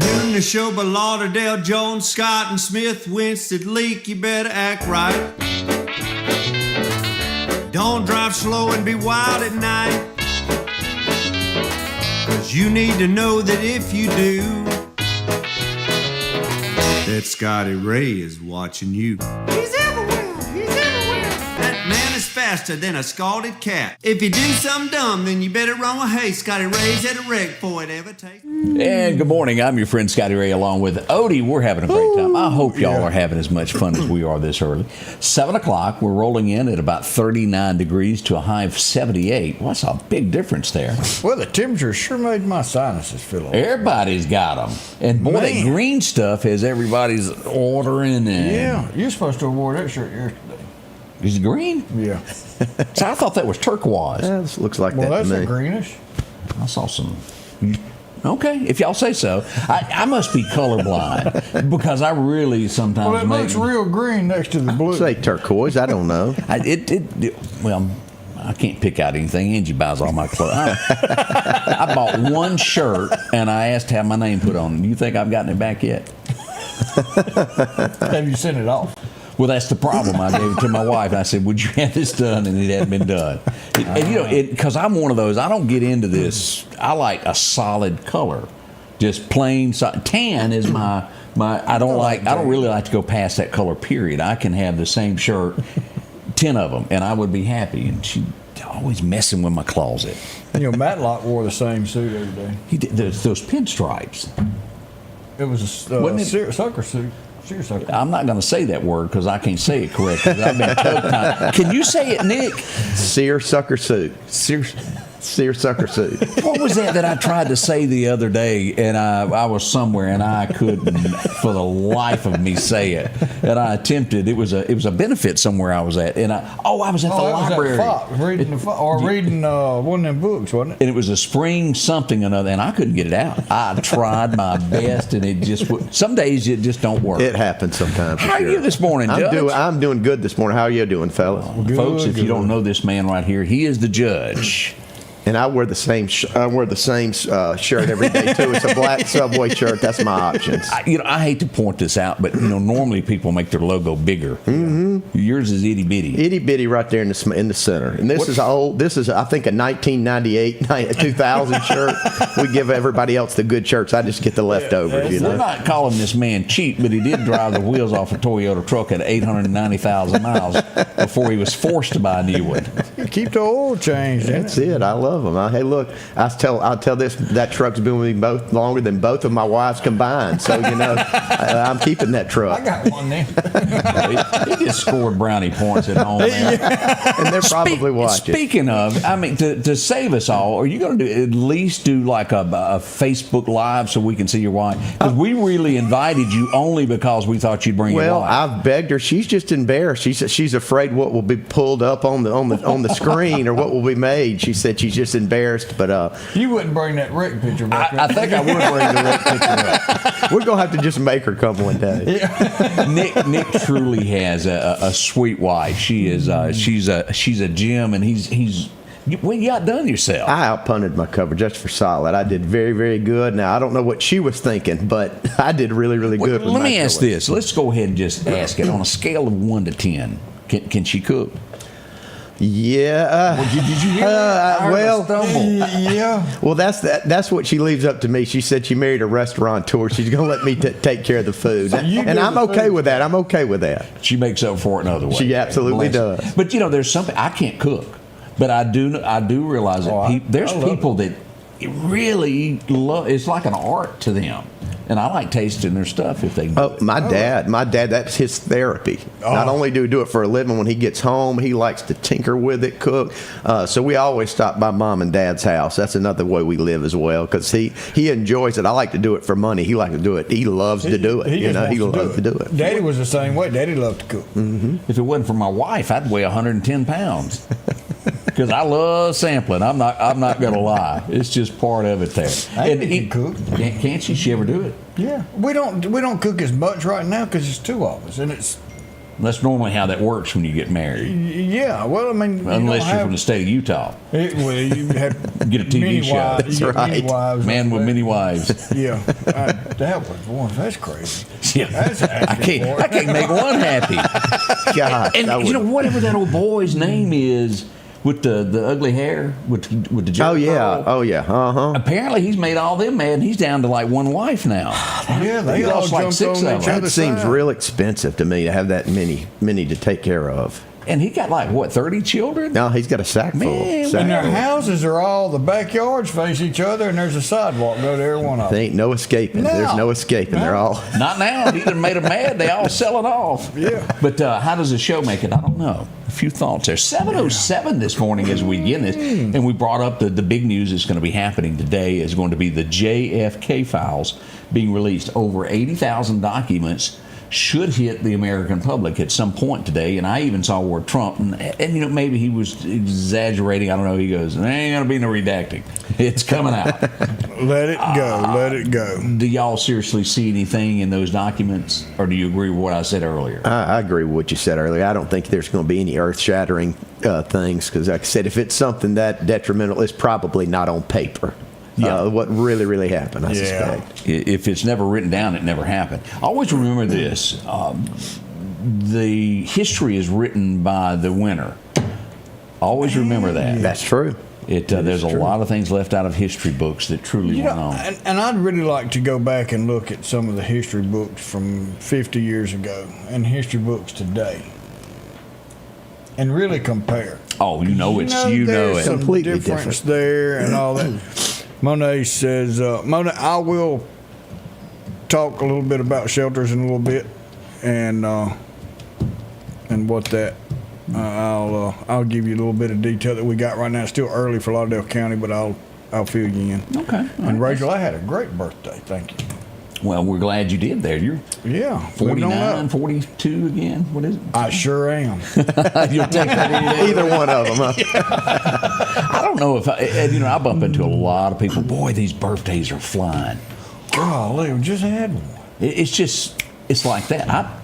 Doing the show by Lauderdale, Jones, Scott, and Smith, Winston, Leak, you better act right. Don't drive slow and be wild at night, 'cause you need to know that if you do, that Scotty Ray is watching you. He's everywhere, he's everywhere. That man is faster than a scalded cat. If you do something dumb, then you better run with haste. Scotty Ray's at a wreck before it ever takes. And good morning. I'm your friend Scotty Ray along with Odie. We're having a great time. I hope y'all are having as much fun as we are this early. 7 o'clock, we're rolling in at about 39 degrees to a high of 78. What's a big difference there? Well, the temperature sure made my sinuses feel a little. Everybody's got them. And boy, that green stuff has everybody's ordering. And yeah, you're supposed to have wore that shirt yesterday. Is it green? Yeah. So I thought that was turquoise. Yeah, this looks like that to me. Well, that's a greenish. I saw some. Okay, if y'all say so. I must be colorblind because I really sometimes. Well, it looks real green next to the blue. Say turquoise. I don't know. Well, I can't pick out anything. Angie buys all my clothes. I bought one shirt and I asked to have my name put on it. Do you think I've gotten it back yet? Have you sent it off? Well, that's the problem. I gave it to my wife. I said, would you have this done? And it hadn't been done. And, you know, because I'm one of those, I don't get into this. I like a solid color. Just plain tan is my I don't really like to go past that color, period. I can have the same shirt, 10 of them, and I would be happy. And she always messing with my closet. And Matlock wore the same suit every day. He did those pinstripes. It was a sucker suit. I'm not going to say that word because I can't say it correctly. I've been told. Can you say it, Nick? Seersucker suit. Seersucker suit. What was that I tried to say the other day, and I was somewhere and I couldn't, for the life of me, say it. And I attempted. It was a benefit somewhere I was at, and I was at the library. Reading one of them books, wasn't it? And it was a spring something or another, and I couldn't get it out. I tried my best, and it just some days it just don't work. It happens sometimes. How are you this morning, Judge? I'm doing good this morning. How are you doing, fellas? Folks, if you don't know this man right here, he is the judge. And I wear the same shirt every day too. It's a black Subway shirt. That's my options. I hate to point this out, but normally people make their logo bigger. Mm-hmm. Yours is itty bitty. Itty bitty right there in the center. And this is old. This is I think a 1998, 2000 shirt. We give everybody else the good shirts. I just get the leftovers. We're not calling this man cheap, but he did drive the wheels off a Toyota truck at 890,000 miles before he was forced to buy a new one. You keep the oil change. That's it. I love them. Hey, look, I'll tell this, that truck's been with me longer than both of my wives combined. So, I'm keeping that truck. I got one there. He just scored brownie points at home, man. And they're probably watching. Speaking of, to save us all, are you going to at least do like a Facebook Live so we can see your wife? Because we really invited you only because we thought you'd bring your wife. Well, I've begged her. She's just embarrassed. She's afraid what will be pulled up on the screen or what will be made. She said she's just embarrassed, but you wouldn't bring that wreck picture back. I think I would bring the wreck picture up. We're gonna have to just make her come one day. Yeah. Nick truly has a sweet wife. She is she's a gem, and he's you outdone yourself. I outpunted my cover just for solid. I did very, very good. Now I don't know what she was thinking, but I did really, really good. Let me ask this. Let's go ahead and just ask it on a scale of 1 to 10. Can she cook? Yeah. Did you hear that? Yeah. Well, that's what she leaves up to me. She said she married a restaurateur. She's going to let me take care of the food, and I'm okay with that. I'm okay with that. She makes up for it in other ways. She absolutely does. But there's something I can't cook, but I do realize that there's people that really love. It's like an art to them. And I like tasting their stuff if they do it. My dad, that's his therapy. Not only do we do it for a living, when he gets home, he likes to tinker with it, cook. So we always stop by Mom and Dad's house. That's another way we live as well, because he enjoys it. I like to do it for money. He likes to do it. He loves to do it. He loves to do it. Daddy was the same way. Daddy loved to cook. Mm-hmm. If it wasn't for my wife, I'd weigh 110 pounds. Because I love sampling. I'm not gonna lie. It's just part of it there. And can cook. Can't she ever do it? Yeah. We don't cook as much right now because it's two of us, and it's That's normally how that works when you get married. Yeah, well, I mean, Unless you're from the state of Utah. Well, you have Get a TV many show. wives, That's right. many wives Man with up many there. wives. Yeah, that was one. That's crazy. Yeah. That's I can't make one happy. God, And that you know, would- whatever that old boy's name is with the ugly hair, with the jerk oh yeah, curl, oh yeah, apparently he's made all them mad, and he's down to like one wife now. Yeah, they He all lost like jumped 6 on of each them. other. That seems side. real expensive to me to have that many to take care of. And he got like, what, 30 children? No, he's got a sack full. Man, And their Sack full. houses are all, the backyards face each other, and there's a sidewalk go to every one of them. There ain't no escaping. No. There's no escaping. They're all. Not now. He done made them mad. They all selling off. Yeah. But how does the show make it? I don't know. A few thoughts there. 7:07 this morning as we begin this. And we brought up the big news that's going to be happening today is going to be the JFK files being released. Over 80,000 documents should hit the American public at some point today. And I even saw where Trump, and you know, maybe he was exaggerating. I don't know. He goes, there ain't going to be no redacting. It's coming out. Let it go. Let it go. Do y'all seriously see anything in those documents? Or do you agree with what I said earlier? I agree with what you said earlier. I don't think there's going to be any earth-shattering things because, like I said, if it's something that detrimental, it's probably not on paper. Yeah. What really happened, I suspect. If it's never written down, it never happened. Always remember this. The history is written by the winner. Always remember that. That's true. There's a lot of things left out of history books that truly You went know, on. and I'd really like to go back and look at some of the history books from 50 years ago and history books today and really compare. Oh, you know There's it. some Completely difference different. there and all that. Monet says, Monet, I will talk a little bit about shelters in a little bit and what that. I'll give you a little bit of detail that we got right now. It's still early for Lauderdale County, but I'll fill you in. Okay. And Rachel, I had a great birthday. Thank you. Well, we're glad you did there. You're Yeah, moving on 49, up. 42 again. What is it? I sure am. You'll take that in. Either one of them. Huh? I don't know if I bump into a lot of people. Boy, these birthdays are flying. Golly, we just had one. It's like that.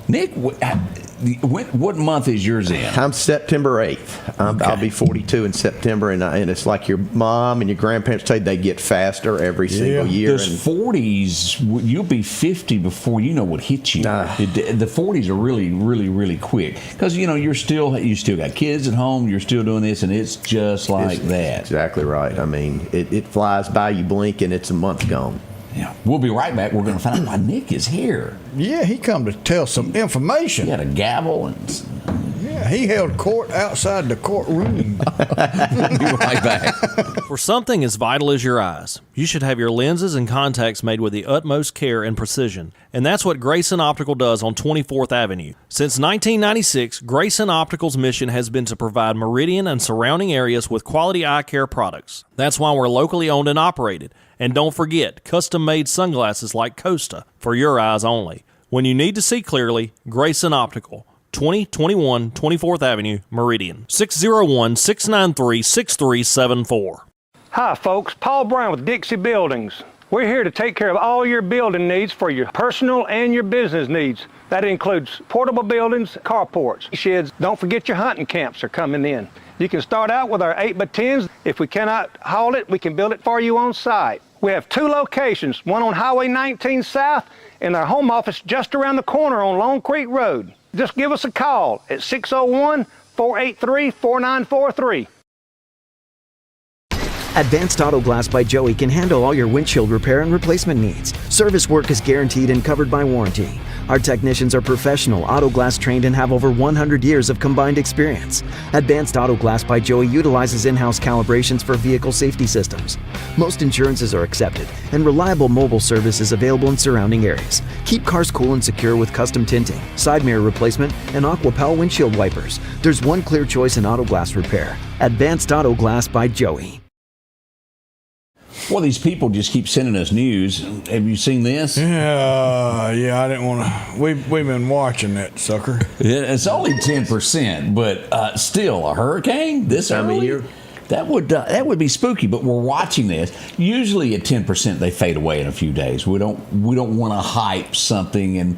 Nick, what month is yours in? I'm September 8th. I'll be 42 in September, and it's like your mom and your grandparents say they get faster every single year. Those 40s, you'll be 50 before you know what hits you. The 40s are really quick because you still got kids at home. You're still doing this, and it's just like that. Exactly right. I mean, it flies by. You blink, and it's a month gone. Yeah, we'll be right back. We're going to find out why Nick is here. Yeah, he come to tell some information. He had a gavel and. Yeah, he held court outside the courtroom. We'll be right back. For something as vital as your eyes, you should have your lenses and contacts made with the utmost care and precision. And that's what Grayson Optical does on 24th Avenue. Since 1996, Grayson Optical's mission has been to provide Meridian and surrounding areas with quality eye care products. That's why we're locally owned and operated. And don't forget, custom-made sunglasses like Costa for your eyes only. When you need to see clearly, Grayson Optical. 2021 24th Avenue, Meridian. 601-693-6374. Hi, folks. Paul Brown with Dixie Buildings. We're here to take care of all your building needs for your personal and your business needs. That includes portable buildings, carports, sheds. Don't forget your hunting camps are coming in. You can start out with our 8x10s. If we cannot haul it, we can build it for you on site. We have 2 locations, one on Highway 19 South and our home office just around the corner on Long Creek Road. Just give us a call at 601-483-4943. Advanced Auto Glass by Joey can handle all your windshield repair and replacement needs. Service work is guaranteed and covered by warranty. Our technicians are professional, auto glass trained, and have over 100 years of combined experience. Advanced Auto Glass by Joey utilizes in-house calibrations for vehicle safety systems. Most insurances are accepted, and reliable mobile service is available in surrounding areas. Keep cars cool and secure with custom tinting, side mirror replacement, and AquaPal windshield wipers. There's one clear choice in auto glass repair. Advanced Auto Glass by Joey. Well, these people just keep sending us news. Have you seen this? Yeah, I didn't want to. We've been watching that sucker. It's only 10%, but still, a hurricane this Time of early? year? That would be spooky. But we're watching this. Usually at 10%, they fade away in a few days. We don't want to hype something, and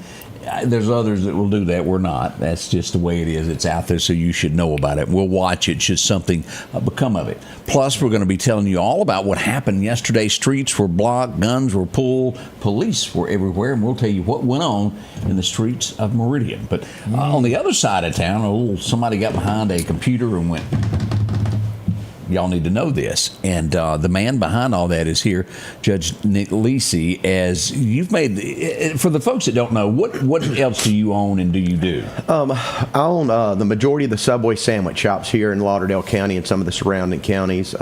There's others that will do that. We're not. That's just the way it is. It's out there, so you should know about it. We'll watch it should something become of it. Plus, we're going to be telling you all about what happened yesterday. Streets were blocked, guns were pulled, police were everywhere, and we'll tell you what went on in the streets of Meridian. But on the other side of town, somebody got behind a computer and went, y'all need to know this. And the man behind all that is here, Judge Nick Lisi. As you've made, for the folks that don't know, what else do you own and do you do? I own the majority of the Subway sandwich shops here in Lauderdale County and some of the surrounding counties.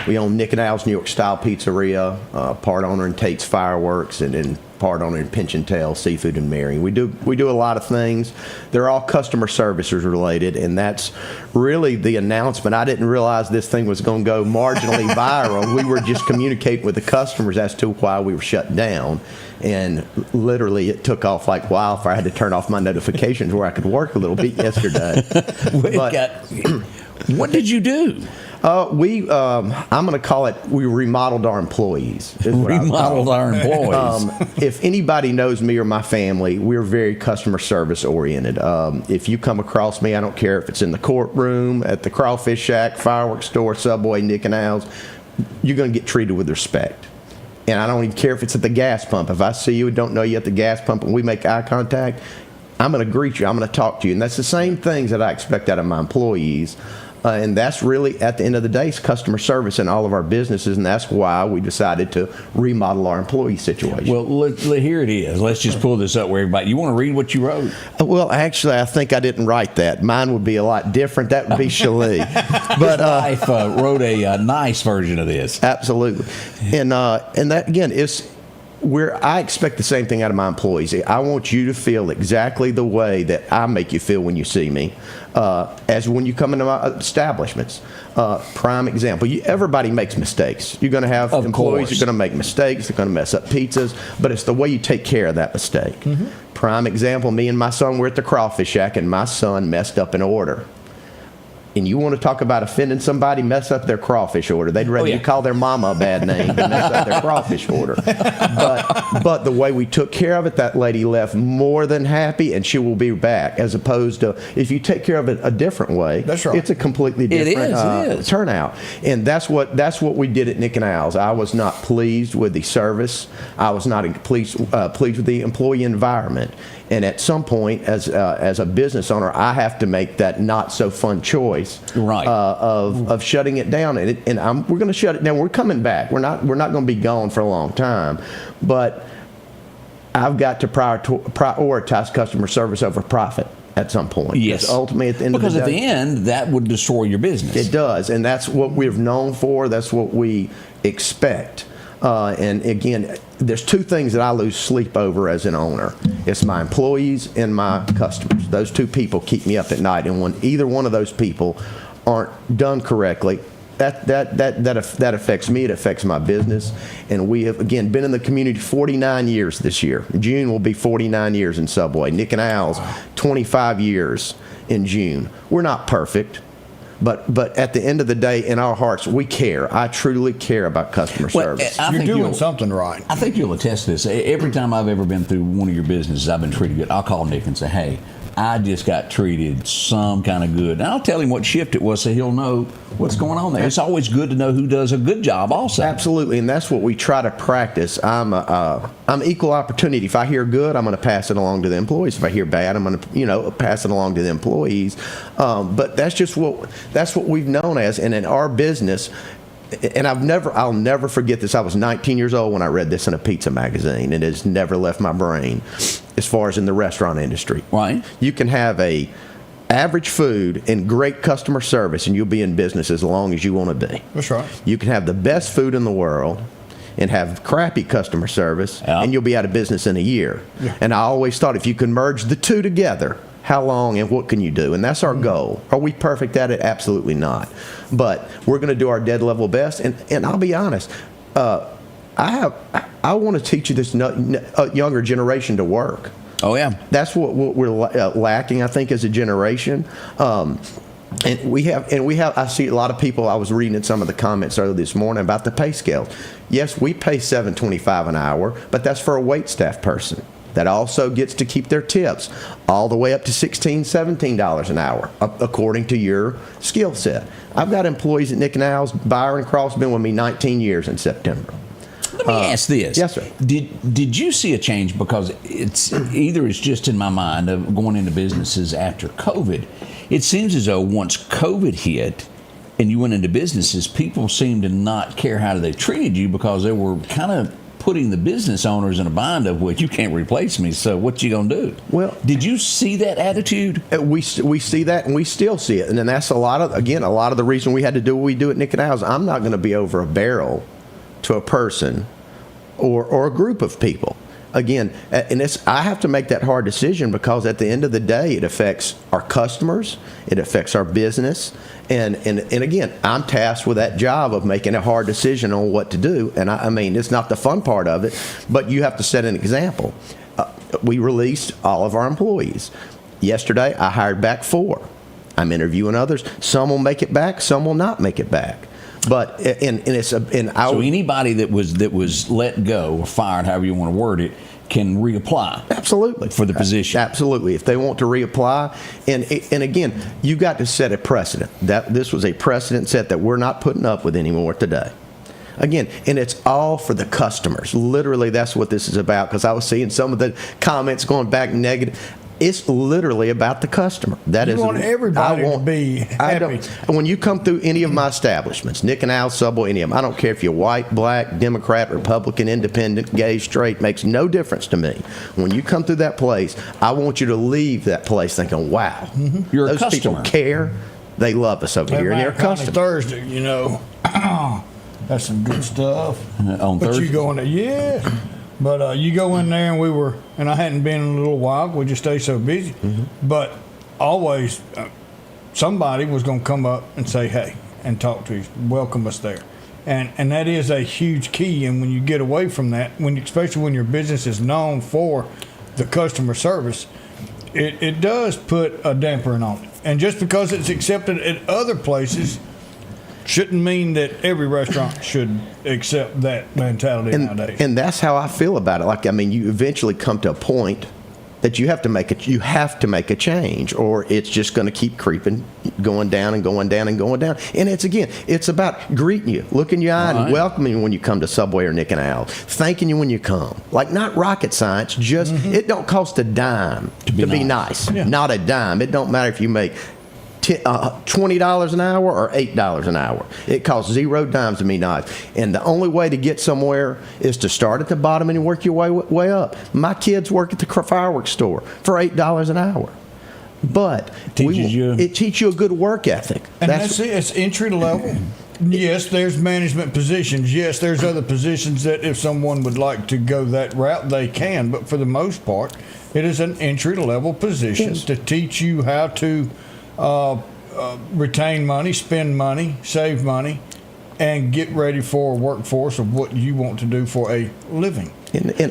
We own Nick and Al's New York Style Pizzeria, part owner in Tate's Fireworks, and part owner in Pinch and Tail Seafood and Mary. We do a lot of things. They're all customer services related, and that's really the announcement. I didn't realize this thing was going to go marginally viral. We were just communicating with the customers as to why we were shut down, and literally it took off like wildfire. I had to turn off my notifications where I could work a little bit yesterday. What did you do? I'm going to call it, we remodeled our employees. Remodeled our employees. If anybody knows me or my family, we're very customer service oriented. If you come across me, I don't care if it's in the courtroom, at the Crawfish Shack, fireworks store, Subway, Nick and Al's, you're going to get treated with respect. And I don't even care if it's at the gas pump. If I see you and don't know you at the gas pump and we make eye contact, I'm going to greet you. I'm going to talk to you. And that's the same things that I expect out of my employees. And that's really, at the end of the day, customer service in all of our businesses, and that's why we decided to remodel our employee situation. Well, here it is. Let's just pull this up where everybody. You want to read what you wrote? Well, actually, I think I didn't write that. Mine would be a lot different. That would be Shalee. But His wife wrote a nice version of this. Absolutely. And that, again, is where I expect the same thing out of my employees. I want you to feel exactly the way that I make you feel when you see me, as when you come into my establishments. Prime example, everybody makes mistakes. You're going to have employees who are going to make mistakes. They're going to mess up pizzas, but it's the way you take care of that mistake. Mm-hmm. Prime example, me and my son were at the Crawfish Shack, and my son messed up an order. And you want to talk about offending somebody, mess up their crawfish order. They'd rather you call their mama a bad name than mess up their crawfish order. But the way we took care of it, that lady left more than happy, and she will be back. As opposed to if you take care of it a different way, that's right. It's a completely different turnout. And that's what we did at Nick and Al's. I was not pleased with the service. I was not pleased with the employee environment. And at some point, as a business owner, I have to make that not so fun choice, right? Of shutting it down. And we're going to shut it down. We're coming back. We're not going to be gone for a long time, but I've got to prioritize customer service over profit at some point. Yes. Ultimately, at the end because of the day, at the end, that would destroy your business. It does, and that's what we're known for. That's what we expect. And again, there's two things that I lose sleep over as an owner. It's my employees and my customers. Those two people keep me up at night. And when either one of those people aren't done correctly, that affects me. It affects my business. And we have, again, been in the community 49 years this year. June will be 49 years in Subway. Nick and Al's, 25 years in June. We're not perfect. But at the end of the day, in our hearts, we care. I truly care about customer service. You're doing something right. I think you'll attest to this. Every time I've ever been through one of your businesses, I've been treated good. I'll call Nick and say, hey, I just got treated some kind of good. And I'll tell him what shift it was so he'll know what's going on there. It's always good to know who does a good job also. Absolutely, and that's what we try to practice. I'm equal opportunity. If I hear good, I'm going to pass it along to the employees. If I hear bad, I'm going to pass it along to the employees. But that's what we've known as. And in our business, and I'll never forget this. I was 19 years old when I read this in a pizza magazine, and it's never left my brain. As far as in the restaurant industry, right? You can have a average food and great customer service, and you'll be in business as long as you want to be. That's right. You can have the best food in the world and have crappy customer service, and you'll be out of business in a year. Yeah. And I always thought if you can merge the two together, how long and what can you do? And that's our goal. Are we perfect at it? Absolutely not. But we're going to do our dead level best. And I'll be honest, I want to teach you this younger generation to work. Oh yeah, that's what we're lacking, I think, as a generation. And we have. I see a lot of people. I was reading in some of the comments earlier this morning about the pay scales. Yes, we pay $7.25 an hour, but that's for a wait staff person. that also gets to keep their tips all the way up to $16, $17 an hour, according to your skill set. I've got employees at Nick and Al's. Byron Cross been with me 19 years in September. Let me ask this. Yes, sir. Did you see a change? Because it's just in my mind of going into businesses after COVID. It seems as though once COVID hit and you went into businesses, people seemed to not care how they treated you because they were kind of putting the business owners in a bind of, well, you can't replace me, so what you gonna do? Well, did you see that attitude? We see that, and we still see it, and then that's a lot of the reason we had to do what we do at Nick and Al's. I'm not going to be over a barrel to a person or a group of people. Again, and I have to make that hard decision because at the end of the day, it affects our customers, it affects our business, and again, I'm tasked with that job of making a hard decision on what to do. And I mean, it's not the fun part of it, but you have to set an example. We released all of our employees. Yesterday, I hired back 4. I'm interviewing others. Some will make it back, some will not make it back. But so anybody that was let go or fired, however you want to word it, can reapply. Absolutely. For the position. Absolutely. If they want to reapply, and again, you got to set a precedent. That this was a precedent set that we're not putting up with anymore today. Again, and it's all for the customers. Literally, that's what this is about. Because I was seeing some of the comments going back negative. It's literally about the customer. You want everybody to be happy. When you come through any of my establishments, Nick and Al, Subway, any of them, I don't care if you're white, black, Democrat, Republican, independent, gay, straight, makes no difference to me. When you come through that place, I want you to leave that place thinking, wow, you're a those customer. people care. They love us over here, and they're a customer. Thursday, that's some good stuff. On Thursday? You go in there, yeah. But you go in there, and I hadn't been in a little while. We just stay so busy. But always, somebody was going to come up and say, hey, and talk to you, welcome us there. And that is a huge key. And when you get away from that, especially when your business is known for the customer service, it does put a damper on it. And just because it's accepted at other places, shouldn't mean that every restaurant should accept that mentality nowadays. And that's how I feel about it. You eventually come to a point that you have to make a change, or it's just going to keep creeping, going down and going down and going down. And it's about greeting you, looking you eye, and welcoming you when you come to Subway or Nick and Al's, thanking you when you come. Like, not rocket science, just it don't cost a dime to be nice. Yeah. Not a dime. It don't matter if you make $20 an hour or $8 an hour. It costs 0 dimes to be nice. And the only way to get somewhere is to start at the bottom and work your way up. My kids work at the fireworks store for $8 an hour. But it teaches you a good work ethic. And that's it. It's entry level. Yes, there's management positions. Yes, there's other positions that if someone would like to go that route, they can. But for the most part, it is an entry level position to teach you how to retain money, spend money, save money, and get ready for a workforce of what you want to do for a living.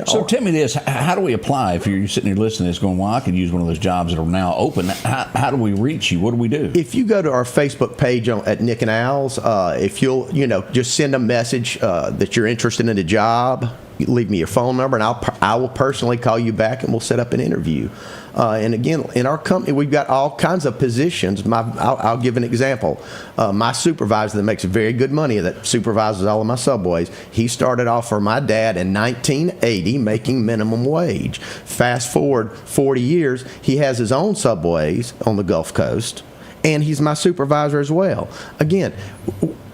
So tell me this, how do we apply if you're sitting here listening to this going, well, I could use one of those jobs that are now open. How do we reach you? What do we do? If you go to our Facebook page at Nick and Al's, if you'll just send a message that you're interested in a job, leave me your phone number, and I will personally call you back, and we'll set up an interview. And again, in our company, we've got all kinds of positions. I'll give an example. My supervisor that makes very good money, that supervises all of my Subways, he started off for my dad in 1980 making minimum wage. Fast forward 40 years, he has his own Subways on the Gulf Coast, and he's my supervisor as well. Again,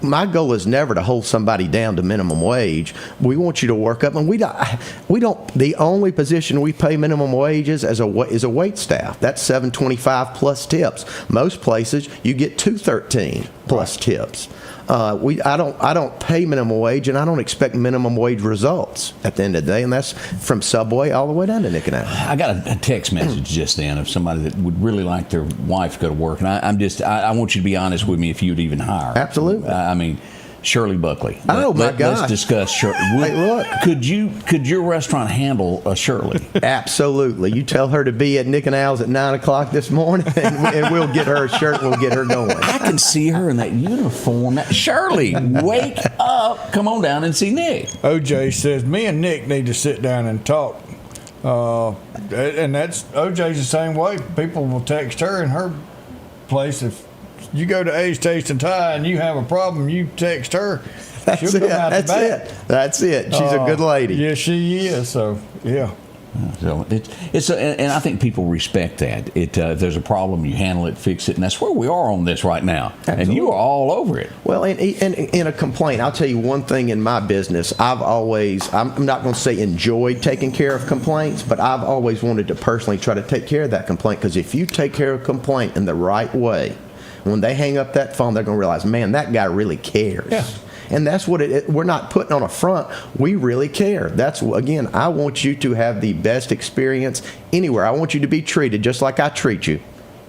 my goal is never to hold somebody down to minimum wage. We want you to work up, and we don't. The only position we pay minimum wages is a wait staff. That's $7.25 plus tips. Most places you get $2.13 plus tips. I don't pay minimum wage, and I don't expect minimum wage results at the end of the day, and that's from Subway all the way down to Nick and Al. I got a text message just then of somebody that would really like their wife to go to work, and I want you to be honest with me if you'd even hire. Absolutely. Shirley Buckley. Oh, my God. Let's discuss Shirley. Hey, look. Could your restaurant handle a Shirley? Absolutely. You tell her to be at Nick and Al's at 9 o'clock this morning, and we'll get her a shirt. We'll get her going. I can see her in that uniform. Shirley, wake up. Come on down and see Nick. OJ says, me and Nick need to sit down and talk And that's OJ's the same way. People will text her in her place. If you go to Ace Taste and Tie and you have a problem, you text her. That's She'll it. come out the That's back. it. That's it. She's a good lady. Yeah, she is. So, yeah. So and I think people respect that. If there's a problem, you handle it, fix it, and that's where we are on this right now. Absolutely. And you are all over it. Well, and in a complaint, I'll tell you one thing in my business. I'm not going to say enjoyed taking care of complaints, but I've always wanted to personally try to take care of that complaint, because if you take care of a complaint in the right way, when they hang up that phone, they're going to realize, man, that guy really cares. Yeah. And that's what we're not putting on a front. We really care. That's, again, I want you to have the best experience anywhere. I want you to be treated just like I treat you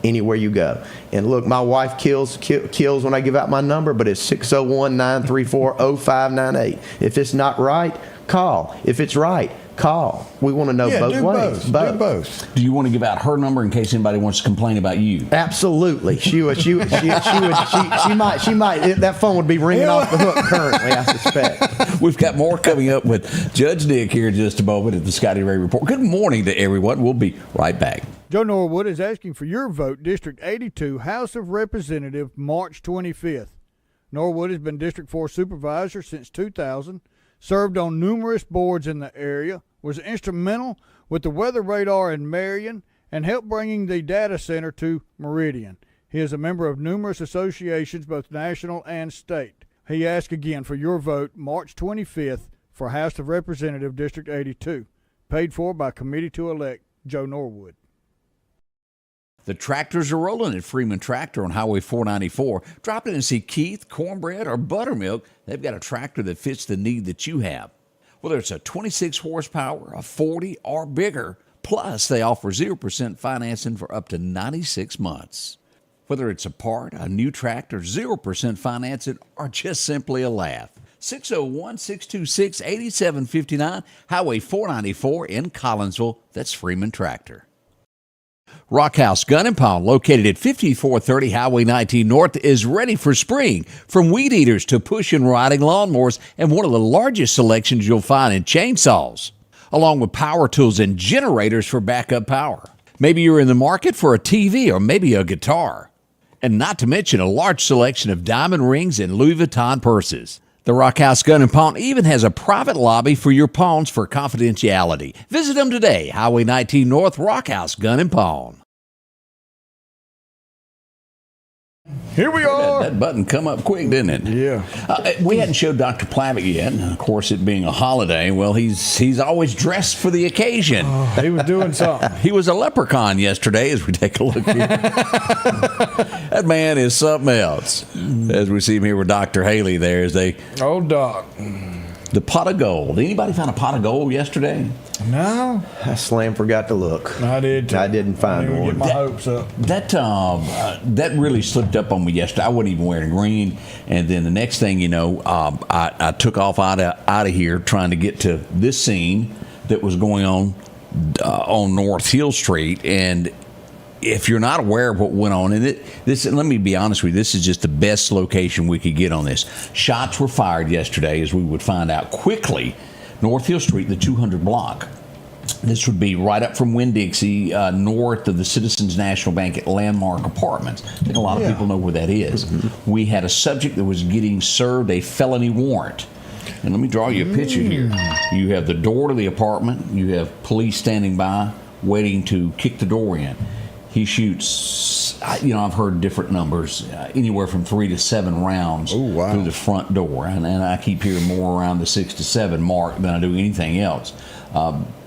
anywhere you go. And look, my wife kills when I give out my number, but it's 601-934-0598. If it's not right, call. If it's right, call. We want to know both ways. Do both. Do you want to give out her number in case anybody wants to complain about you? Absolutely. She might. That phone would be ringing off the hook currently, I suspect. We've got more coming up with Judge Nick here in just a moment at the Scotty Ray Report. Good morning to everyone. We'll be right back. Joe Norwood is asking for your vote, District 82, House of Representatives, March 25th. Norwood has been District 4 Supervisor since 2000, served on numerous boards in the area, was instrumental with the weather radar in Marion, and helped bringing the data center to Meridian. He is a member of numerous associations, both national and state. He asks again for your vote, March 25th, for House of Representatives, District 82. Paid for by Committee to Elect Joe Norwood. The tractors are rolling at Freeman Tractor on Highway 494. Drop in and see Keith, Cornbread, or Buttermilk. They've got a tractor that fits the need that you have. Whether it's a 26 horsepower, a 40, or bigger. Plus, they offer 0% financing for up to 96 months. Whether it's a part, a new tractor, 0% financing, or just simply a laugh. 601-626-8759, Highway 494 in Collinsville. That's Freeman Tractor. Rockhouse Gun & Pound, located at 5430 Highway 19 North, is ready for spring. From weed eaters to push and riding lawnmowers, and one of the largest selections you'll find in chainsaws, along with power tools and generators for backup power. Maybe you're in the market for a TV or maybe a guitar. And not to mention a large selection of diamond rings and Louis Vuitton purses. The Rockhouse Gun & Pawn even has a private lobby for your pawns for confidentiality. Visit them today, Highway 19 North, Rockhouse Gun & Pawn. Here we are. That button come up quick, didn't it? Yeah. We hadn't showed Dr. Plavitt yet. And of course, it being a holiday, well, he's always dressed for the occasion. Oh, he was doing something. He was a leprechaun yesterday as we take a look here. That man is something else. As we see him here with Dr. Haley there as they... Oh, Doc. The pot of gold. Anybody found a pot of gold yesterday? No. I forgot to look. I did too. I didn't find I one. Get my hopes up. That really slipped up on me yesterday. I wasn't even wearing green, and then the next thing you know, I took off out of here trying to get to this scene that was going on North Hill Street. And if you're not aware of what went on, and let me be honest with you, this is just the best location we could get on this. Shots were fired yesterday, as we would find out quickly. North Hill Street, the 200 block. This would be right up from Winn-Dixie, north of the Citizens National Bank at Landmark Apartments. I think a lot of people know where that is. Mm-hmm. We had a subject that was getting served a felony warrant. And let me draw you a picture here. You have the door to the apartment. You have police standing by, waiting to kick the door in. He shoots, I've heard different numbers, anywhere from 3 to 7 rounds through the front door. And I keep hearing more around the 6 to 7 mark than I do anything else.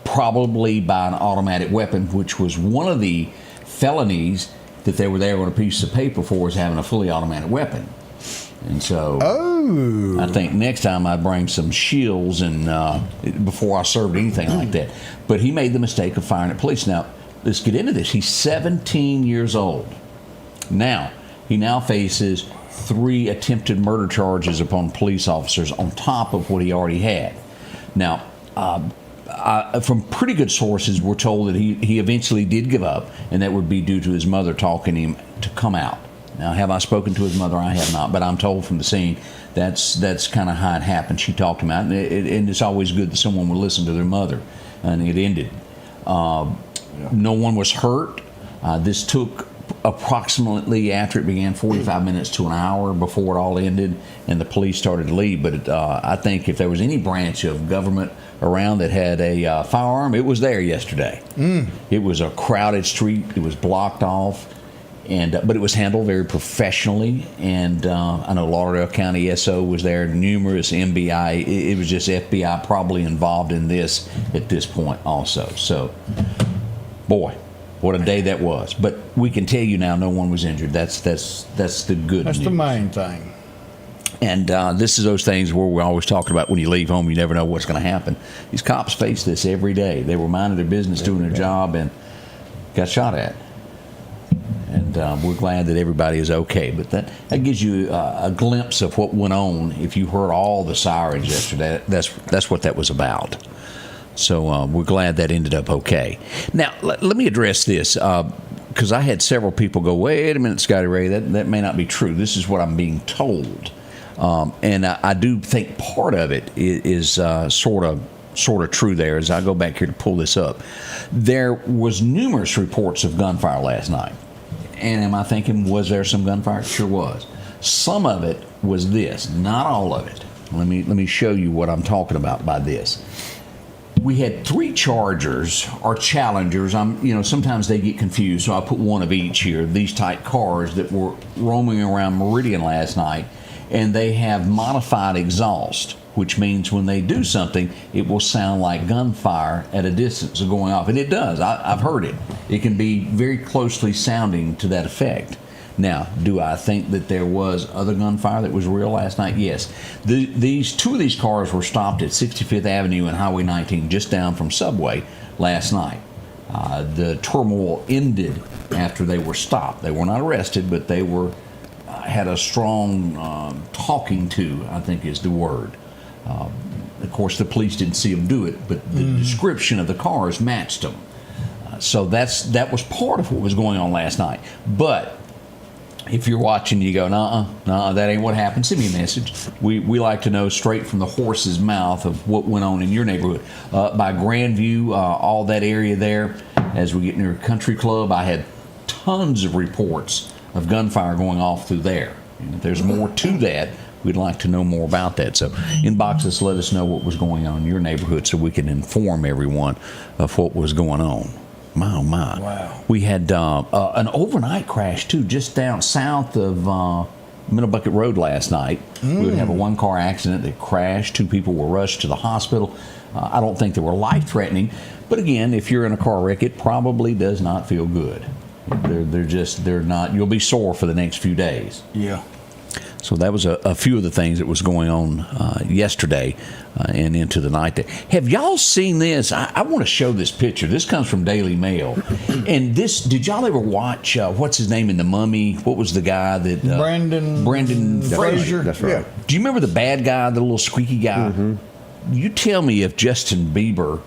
Probably by an automatic weapon, which was one of the felonies that they were there on a piece of paper for, is having a fully automatic weapon. And so I think next time I'd bring some shields and before I served anything like that. But he made the mistake of firing at police. Now, let's get into this. He's 17 years old. He now faces 3 attempted murder charges upon police officers on top of what he already had. Now, from pretty good sources, we're told that he eventually did give up, and that would be due to his mother talking him to come out. Now, have I spoken to his mother? I have not, but I'm told from the scene that's kind of how it happened. She talked him out, and it's always good that someone will listen to their mother, and it ended. No one was hurt. This took approximately, after it began, 45 minutes to an hour before it all ended and the police started to leave. But I think if there was any branch of government around that had a firearm, it was there yesterday. It was a crowded street. It was blocked off. But it was handled very professionally, and I know Lauderdale County SO was there, numerous MBI. It was just FBI probably involved in this at this point also. So, boy, what a day that was. But we can tell you now no one was injured. That's the good news. That's the main thing. And this is those things where we're always talking about when you leave home, you never know what's going to happen. These cops face this every day. They were minding their business, doing their job, and got shot at. And we're glad that everybody is okay. But that gives you a glimpse of what went on. If you heard all the sirens yesterday, that's what that was about. So we're glad that ended up okay. Now, let me address this, because I had several people go, wait a minute, Scotty Ray, that may not be true. This is what I'm being told. And I do think part of it is sort of true there. As I go back here to pull this up, there was numerous reports of gunfire last night. And am I thinking, was there some gunfire? Sure was. Some of it was this, not all of it. Let me show you what I'm talking about by this. We had 3 Chargers or Challengers. Sometimes they get confused, so I put one of each here. These type cars that were roaming around Meridian last night, and they have modified exhaust, which means when they do something, it will sound like gunfire at a distance of going off. And it does. I've heard it. It can be very closely sounding to that effect. Now, do I think that there was other gunfire that was real last night? Yes. 2 of these cars were stopped at 65th Avenue and Highway 19, just down from Subway, last night. The turmoil ended after they were stopped. They were not arrested, but they were had a strong talking to, I think is the word. Of course, the police didn't see them do it, but the description of the cars matched them. So that was part of what was going on last night. But if you're watching, you go, nah, that ain't what happened. Send me a message. We like to know straight from the horse's mouth of what went on in your neighborhood. By Grandview, all that area there, as we get near Country Club, I had tons of reports of gunfire going off through there. And if there's more to that, we'd like to know more about that. So inbox us, let us know what was going on in your neighborhood so we can inform everyone of what was going on. My, oh my. Wow. We had an overnight crash, too, just down south of Middlebucket Road last night. We would have a 1-car accident that crashed. 2 people were rushed to the hospital. I don't think they were life-threatening. But again, if you're in a car wreck, it probably does not feel good. They're not. You'll be sore for the next few days. Yeah. So that was a few of the things that was going on yesterday and into the night there. Have y'all seen this? I want to show this picture. This comes from Daily Mail. And this, did y'all ever watch, what's his name in The Mummy? What was the guy that... Brendan Fraser. That's right. Yeah. Do you remember the bad guy, the little squeaky guy? Mm-hmm. You tell me if Justin Bieber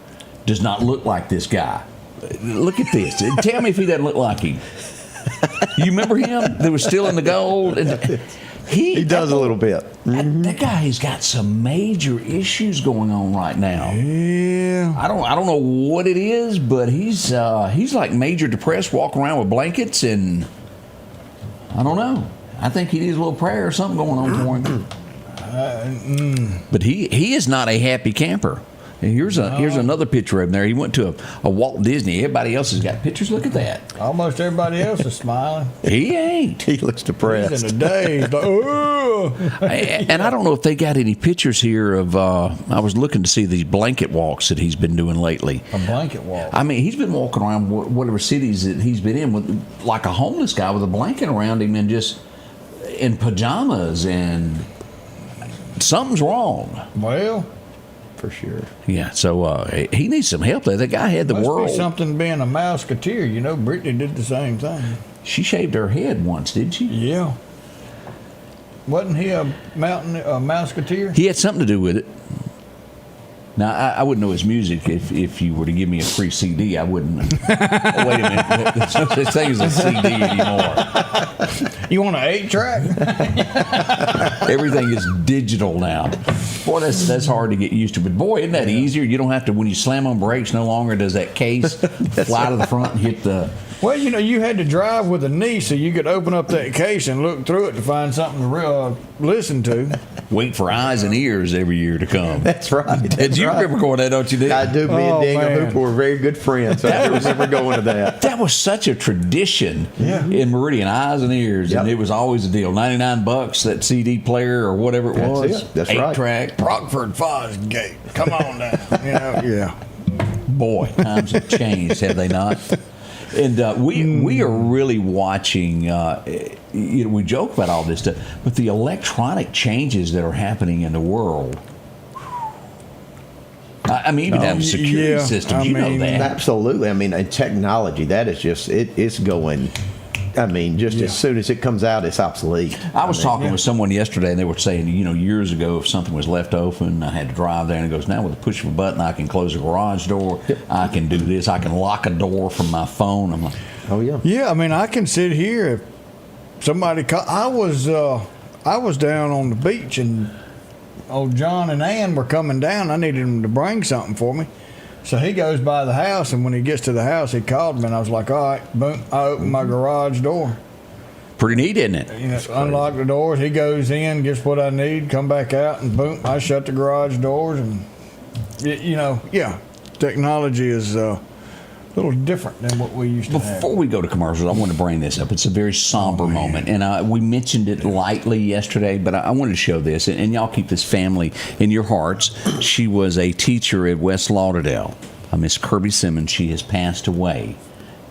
does not look like this guy. Look at this. Tell me if he doesn't look like him. You remember him? That was still in the gold? And he does a little bit. That guy has got some major issues going on right now. Yeah. I don't know what it is, but he's like major depressed, walking around with blankets, and I don't know. I think he needs a little prayer or something going on for him. But he is not a happy camper. And here's another picture of him there. He went to a Walt Disney. Everybody else has got pictures. Look at that. Almost everybody else is smiling. He ain't. He looks depressed. He's in a daze. Like, And I don't know if they got any pictures here of. I was looking to see these blanket walks that he's been doing lately. A blanket walk. I mean, he's been walking around whatever cities that he's been in with, like a homeless guy with a blanket around him and just in pajamas, and something's wrong. Well, for sure. Yeah, so he needs some help there. The guy had the must world. be something being a Mouseketeer. You know, Brittany did the same thing. She shaved her head once, didn't she? Yeah. Wasn't he a Mouseketeer? He had something to do with it. Now, I wouldn't know his music if you were to give me a free CD. I wouldn't. Wait a minute. There's no such thing as a CD anymore. You want an 8-track? Everything is digital now. Boy, that's hard to get used to. But boy, isn't that easier? You don't have to, when you slam on brakes, no longer does that case fly to the front and hit the... Well, you had to drive with a knee so you could open up that case and look through it to find something to listen to. Wait for eyes and ears every year to come. That's right. Did you record that, don't you, Dick? I do. Me and Daniel man. Hooper were very good friends. So I remember going to that. That was such a tradition in Meridian, eyes and ears, and it was always a deal. $99, that CD player or whatever it was. That's right. 8-track. Rockford Fosgate. Come on now. Yeah. Boy, times have changed, have they not? And we are really watching. We joke about all this stuff, but the electronic changes that are happening in the world. I mean, even having security systems, you know that. Absolutely. I mean, and technology, that is just, it's going. I mean, just as soon as it comes out, it's obsolete. I was talking with someone yesterday, and they were saying, years ago, if something was left open, I had to drive there, and it goes, now with the push of a button, I can close a garage door. Yep. I can do this. I can lock a door from my phone. I'm like, oh, yeah. Yeah, I mean, I can sit here. If somebody I was down on the beach, and old John and Ann were coming down. I needed them to bring something for me. So he goes by the house, and when he gets to the house, he called me, and I was like, all right, boom, I opened my garage door. Pretty neat, isn't it? Unlock the doors, he goes in, gets what I need, come back out, and boom, I shut the garage doors, and, technology is a little different than what we used to have. Before we go to commercials, I want to bring this up. It's a very somber moment, and we mentioned it lightly yesterday, but I wanted to show this, and y'all keep this family in your hearts. She was a teacher at West Lauderdale, Miss Kirby Simmons. She has passed away,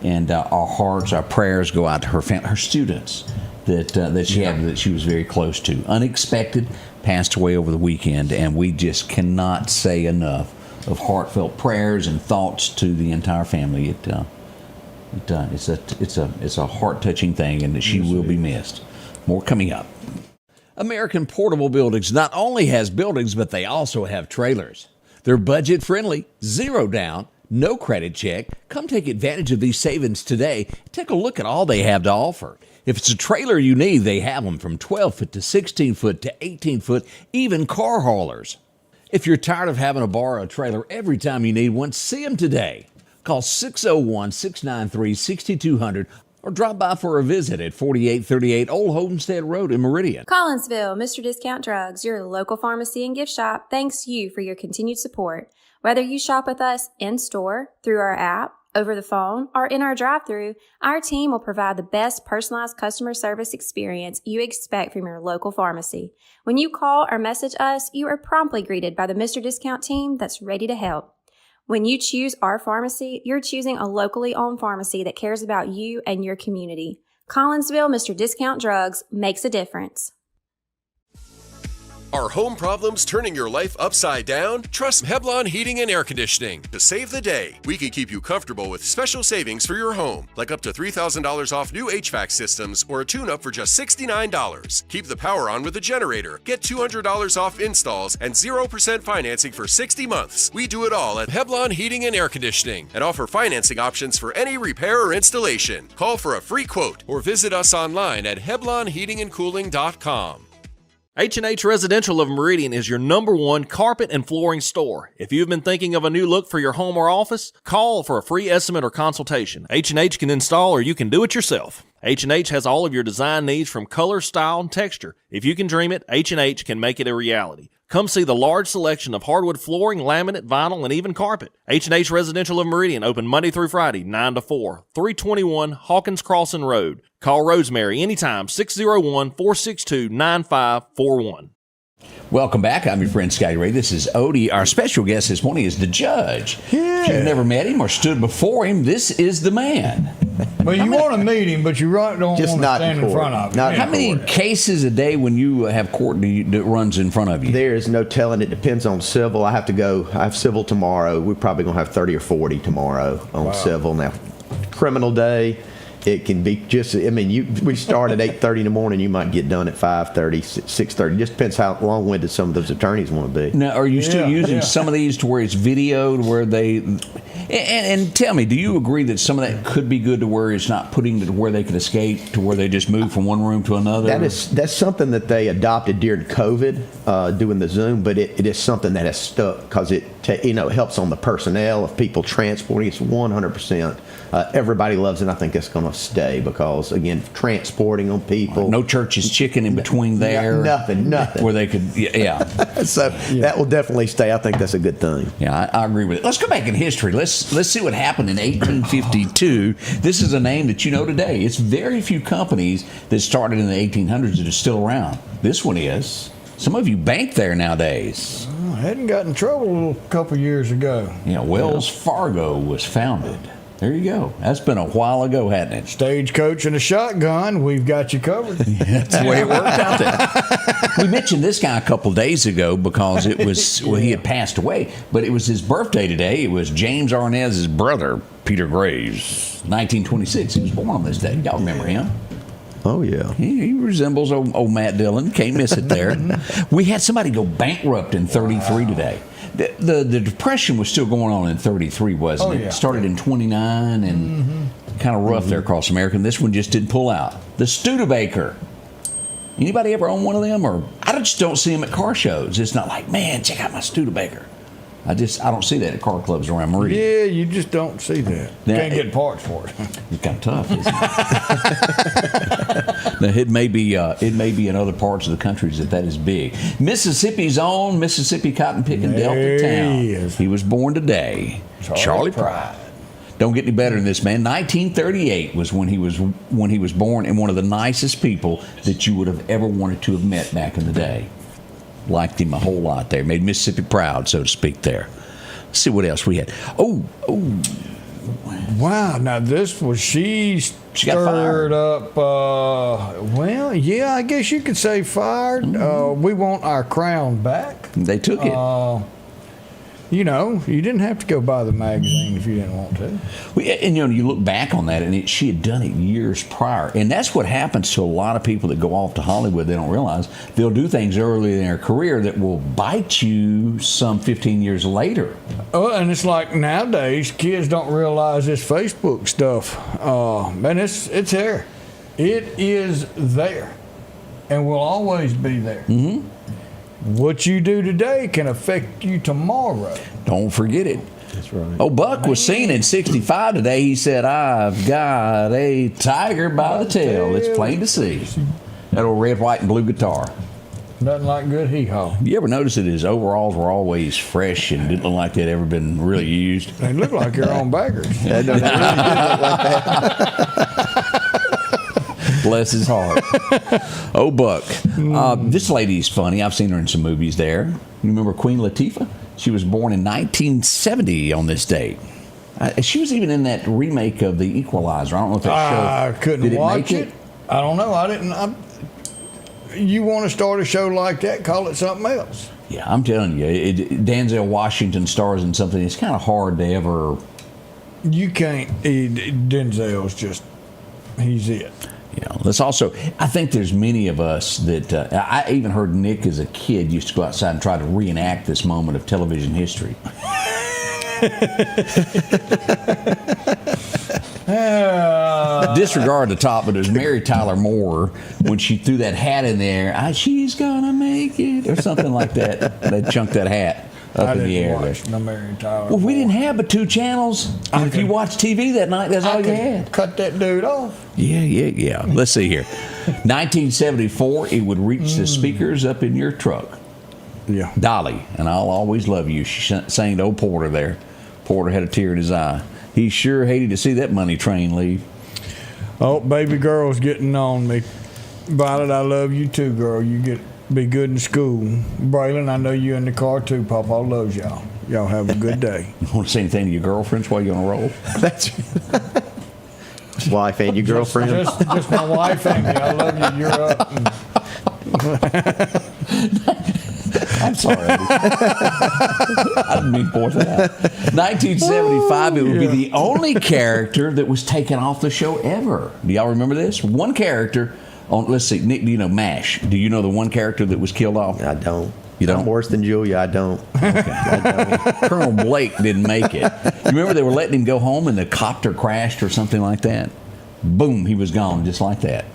and our hearts, our prayers go out to her family, her students that she was very close to. Unexpected, passed away over the weekend, and we just cannot say enough of heartfelt prayers and thoughts to the entire family. It's a heart-touching thing, and that she will be missed. More coming up. American Portable Buildings not only has buildings, but they also have trailers. They're budget-friendly, zero down, no credit check. Come take advantage of these savings today. Take a look at all they have to offer. If it's a trailer you need, they have them from 12-foot to 16-foot to 18-foot, even car haulers. If you're tired of having to borrow a trailer every time you need one, see them today. Call 601-693-6200 or drop by for a visit at 4838 Old Homestead Road in Meridian. Collinsville, Mr. Discount Drugs, your local pharmacy and gift shop, thanks you for your continued support. Whether you shop with us in-store, through our app, over the phone, or in our drive-thru, our team will provide the best personalized customer service experience you expect from your local pharmacy. When you call or message us, you are promptly greeted by the Mr. Discount team that's ready to help. When you choose our pharmacy, you're choosing a locally owned pharmacy that cares about you and your community. Collinsville, Mr. Discount Drugs makes a difference. Are home problems turning your life upside down? Trust Heblon Heating and Air Conditioning to save the day. We can keep you comfortable with special savings for your home, like up to $3,000 off new HVAC systems or a tune-up for just $69. Keep the power on with a generator. Get $200 off installs and 0% financing for 60 months. We do it all at Heblon Heating and Air Conditioning and offer financing options for any repair or installation. Call for a free quote or visit us online at HeblonHeatingandCooling.com. H&H Residential of Meridian is your #1 carpet and flooring store. If you've been thinking of a new look for your home or office, call for a free estimate or consultation. H&H can install, or you can do it yourself. H&H has all of your design needs from color, style, and texture. If you can dream it, H&H can make it a reality. Come see the large selection of hardwood flooring, laminate, vinyl, and even carpet. H&H Residential of Meridian, open Monday through Friday, 9 to 4, 321 Hawkins Crossing Road. Call Rosemary anytime, 601-462-9541. Welcome back. I'm your friend Scotty Ray. This is Odie. Our special guest this morning is the judge. Yeah. If you've never met him or stood before him, this is the man. Well, you want to meet him, but you don't want to stand in front of him. How many cases a day when you have court that runs in front of you? There is no telling. It depends on civil. I have civil tomorrow. We're probably going to have 30 or 40 tomorrow on civil. Now, criminal day, it can be just. I mean, we start at 8:30 in the morning. You might get done at 5:30, 6:30. Just depends how long-winded some of those attorneys want to be. Now, are you still using some of these to where it's videoed, where they? And tell me, do you agree that some of that could be good to where it's not putting it to where they could escape, to where they just move from one room to another? That's something that they adopted during COVID, doing the Zoom, but it is something that has stuck because it helps on the personnel of people transporting. It's 100%. Everybody loves it. I think it's going to stay because, again, transporting on people. No church's chicken in between there. Nothing. Where they could, yeah. So that will definitely stay. I think that's a good thing. Yeah, I agree with it. Let's go back in history. Let's see what happened in 1852. This is a name that you know today. It's very few companies that started in the 1800s that are still around. This one is. Some of you bank there nowadays. I hadn't got in trouble a couple years ago. Yeah, Wells Fargo was founded. There you go. That's been a while ago, hadn't it? Stagecoach and a shotgun, we've got you covered. That's the way it worked out there. We mentioned this guy a couple days ago because it was, he had passed away, but it was his birthday today. It was James Arnezz's brother, Peter Graves, 1926. He was born on this day. Y'all remember him? Oh, yeah. He resembles old Matt Dillon. Can't miss it there. We had somebody go bankrupt in 33 today. The Depression was still going on in 33, wasn't it? Yeah. It started in 29 and kind of rough there across America. And this one just didn't pull out. The Studebaker. Anybody ever own one of them? Or I just don't see them at car shows. It's not like, man, check out my Studebaker. I don't see that at car clubs around Marie. Yeah, you just don't see that. Now, Can't get parts for it. It's kind of tough, isn't it? Now, it may be in other parts of the country that is big. Mississippi's own Mississippi cotton picking Delta town. He was born today. Charlie Pride. Don't get any better than this, man. 1938 was when he was born, and one of the nicest people that you would have ever wanted to have met back in the day. Liked him a whole lot there. Made Mississippi proud, so to speak, there. Let's see what else we had. Oh. Wow, now this was, she got fired. up, well, yeah, I guess you could say fired. We want our crown back. They took it. You didn't have to go buy the magazine if you didn't want to. And you look back on that, and she had done it years prior. And that's what happens to a lot of people that go off to Hollywood. They don't realize they'll do things early in their career that will bite you some 15 years later. Oh, and it's like nowadays, kids don't realize this Facebook stuff. Man, it's there. It is there, and will always be there. Mm-hmm. What you do today can affect you tomorrow. Don't forget it. That's right. Oh, Buck was seen in 65 today. He said, I've got a tiger by the tail. It's plain to see. That old red, white, and blue guitar. Nothing like good hee-haw. You ever notice that his overalls were always fresh and didn't look like they'd ever been really used? They look like your own baggers. That really did look like that. Bless his heart. Oh, Buck. This lady's funny. I've seen her in some movies there. You remember Queen Latifah? She was born in 1970 on this date. She was even in that remake of The Equalizer. I don't know if that show. I couldn't watch it. I don't know. I didn't. You want to start a show like that, call it something else. Yeah, I'm telling you. Denzel Washington stars in something. It's kind of hard to ever. You can't. Denzel's just. He's it. Yeah, let's also, I think there's many of us that, I even heard Nick as a kid used to go outside and try to reenact this moment of television history. Disregard the top, but it was Mary Tyler Moore when she threw that hat in there. She's gonna make it, or something like that. They chunked that hat up in the air. Mary Tyler well, we didn't have but 2 channels. And if you watched TV that night, that's all you had. Cut that dude off. Yeah. Let's see here. 1974, it would reach the speakers up in your truck. Yeah. Dolly, and I'll always love you. She sang to old Porter there. Porter had a tear in his eye. He sure hated to see that money train leave. Oh, baby girl's getting on me. Violet, I love you too, girl. Be good in school. Braylon, I know you in the car too. Papa loves y'all. Y'all have a good day. You want to say anything to your girlfriends while you're on a roll? That's wife and your girlfriend. Just my wife and me. I love you. You're up. I'm sorry. I didn't mean to point that out. 1975, it would be the only character that was taken off the show ever. Do y'all remember this? One character on, let's see, Nick, do you know MASH? Do you know the one character that was killed off? I don't. You don't? I'm worse than Julia. I don't. Colonel Blake didn't make it. You remember they were letting him go home and the copter crashed or something like that? Boom, he was gone just like that.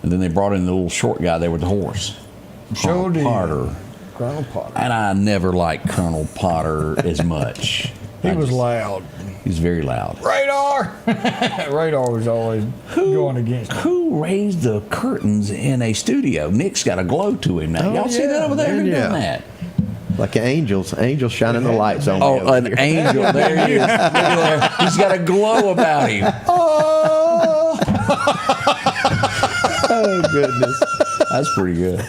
And then they brought in the little short guy there with the horse. Sure did. Colonel Potter. And I never liked Colonel Potter as much. He was loud. He's very loud. Radar! Radar was always going against him. Who raised the curtains in a studio? Nick's got a glow to him now. Y'all see that over there? Who done that? Like angels shining the lights on me. Oh, an angel. There he is. Look at there. He's got a glow about him. Oh, goodness. That's pretty good.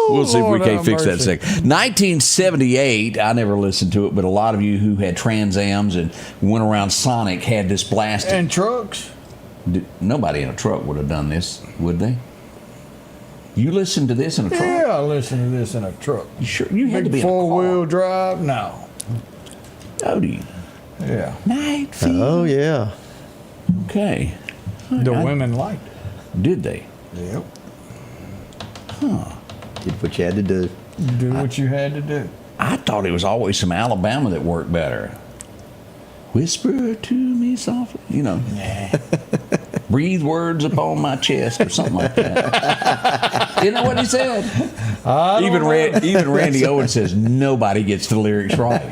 We'll see if we can't fix that in a second. 1978, I never listened to it, but a lot of you who had Trans Ams and went around Sonic had this blasted. And trucks. Nobody in a truck would have done this, would they? You listened to this in a truck? Yeah, I listened to this in a truck. You sure? You had to be in a car. Four-wheel drive? No. Odie. Yeah. Night Fever. Oh, yeah. Okay. The women liked it. Did they? Yep. Huh. Did what you had to do. Do what you had to do. I thought it was always some Alabama that worked better. Whisper to me softly. You know. Breathe words upon my chest or something like that. Isn't that what he said? Even Randy Owens says nobody gets the lyrics right.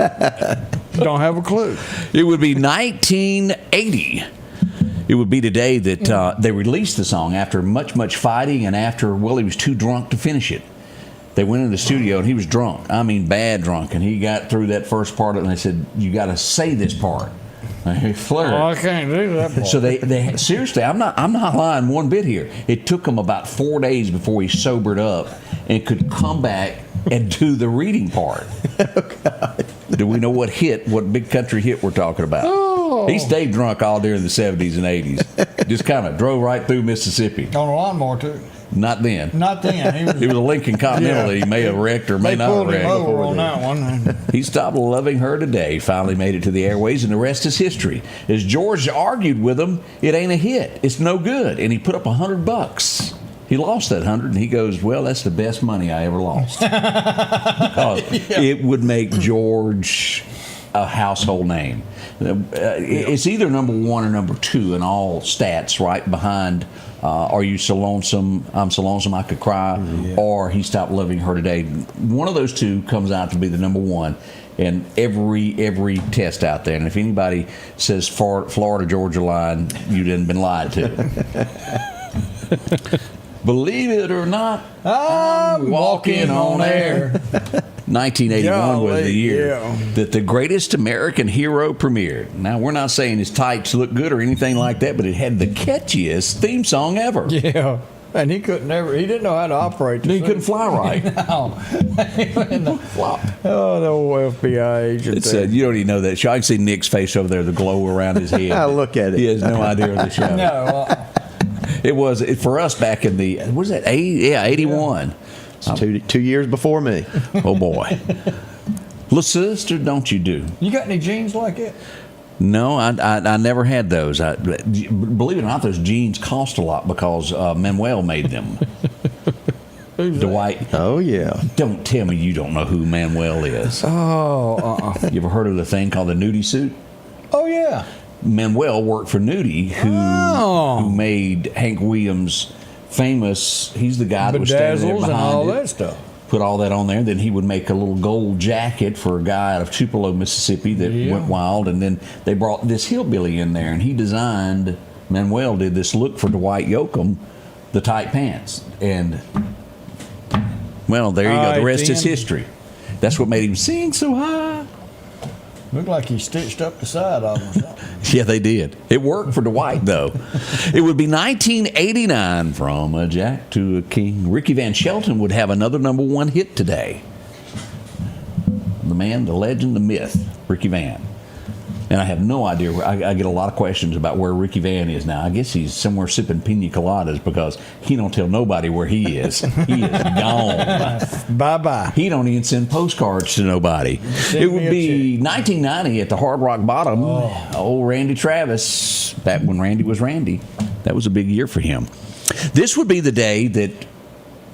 Don't have a clue. It would be 1980. It would be today that they released the song after much fighting and after, well, he was too drunk to finish it. They went into the studio and he was drunk. I mean, bad drunk. And he got through that first part of it and they said, you got to say this part. He flirted. Oh, I can't do that part. So they seriously, I'm not lying one bit here. It took him about 4 days before he sobered up and could come back and do the reading part. Oh, God. Do we know what big country hit we're talking about? Oh. He stayed drunk all during the 70s and 80s. Just kind of drove right through Mississippi. On a lawnmower, too. Not then. Not then. He was a Lincoln Continental that he may have wrecked or may not have wrecked. They pulled him over on that one. He stopped loving her today, finally made it to the airways, and the rest is history. As George argued with him, it ain't a hit. It's no good. And he put up $100. He lost that 100, and he goes, well, that's the best money I ever lost. Because it would make George a household name. It's either number one or number two in all stats, right behind Are You So Lonesome, I'm So Lonesome I Could Cry, or He Stopped Loving Her Today. One of those two comes out to be the number one in every test out there. And if anybody says Florida Georgia line, you didn't been lied to. Believe it or not, I'm walking on air. 1981 was the year that the Greatest American Hero premiered. Now, we're not saying his tights look good or anything like that, but it had the catchiest theme song ever. Yeah. And he didn't know how to operate. He couldn't fly right. No. Oh, the old FBI agent. It said, you don't even know that show. I can see Nick's face over there, the glow around his head. I look at it. He has no idea of the show. No. It was, for us back in the, what was that, 81. It's 2 years before me. Oh, boy. Little sister, don't you do? You got any jeans like it? No, I never had those. Believe it or not, those jeans cost a lot because Manuel made them. Dwight. Oh, yeah. Don't tell me you don't know who Manuel is. Oh, You ever heard of the thing called the nudie suit? Oh, yeah. Manuel worked for Nudie, who made Hank Williams famous. He's the guy that was standing there behind and all it. that stuff. Put all that on there. Then he would make a little gold jacket for a guy out of Tupelo, Mississippi that went wild. And then they brought this hillbilly in there, and he designed, Manuel did this look for Dwight Yoakam, the tight pants. And, well, there you go. The rest is history. That's what made him sing so high. Looked like he stitched up the side of him or something. Yeah, they did. It worked for Dwight, though. It would be 1989 from a Jack to a King. Ricky Van Shelton would have another number one hit today. The man, the legend, the myth, Ricky Van. And I have no idea. I get a lot of questions about where Ricky Van is now. I guess he's somewhere sipping pina coladas because he don't tell nobody where he is. He is gone. Bye-bye. He don't even send postcards to nobody. It would be 1990 at the Hard Rock Bottom. Old Randy Travis, back when Randy was Randy. That was a big year for him. This would be the day that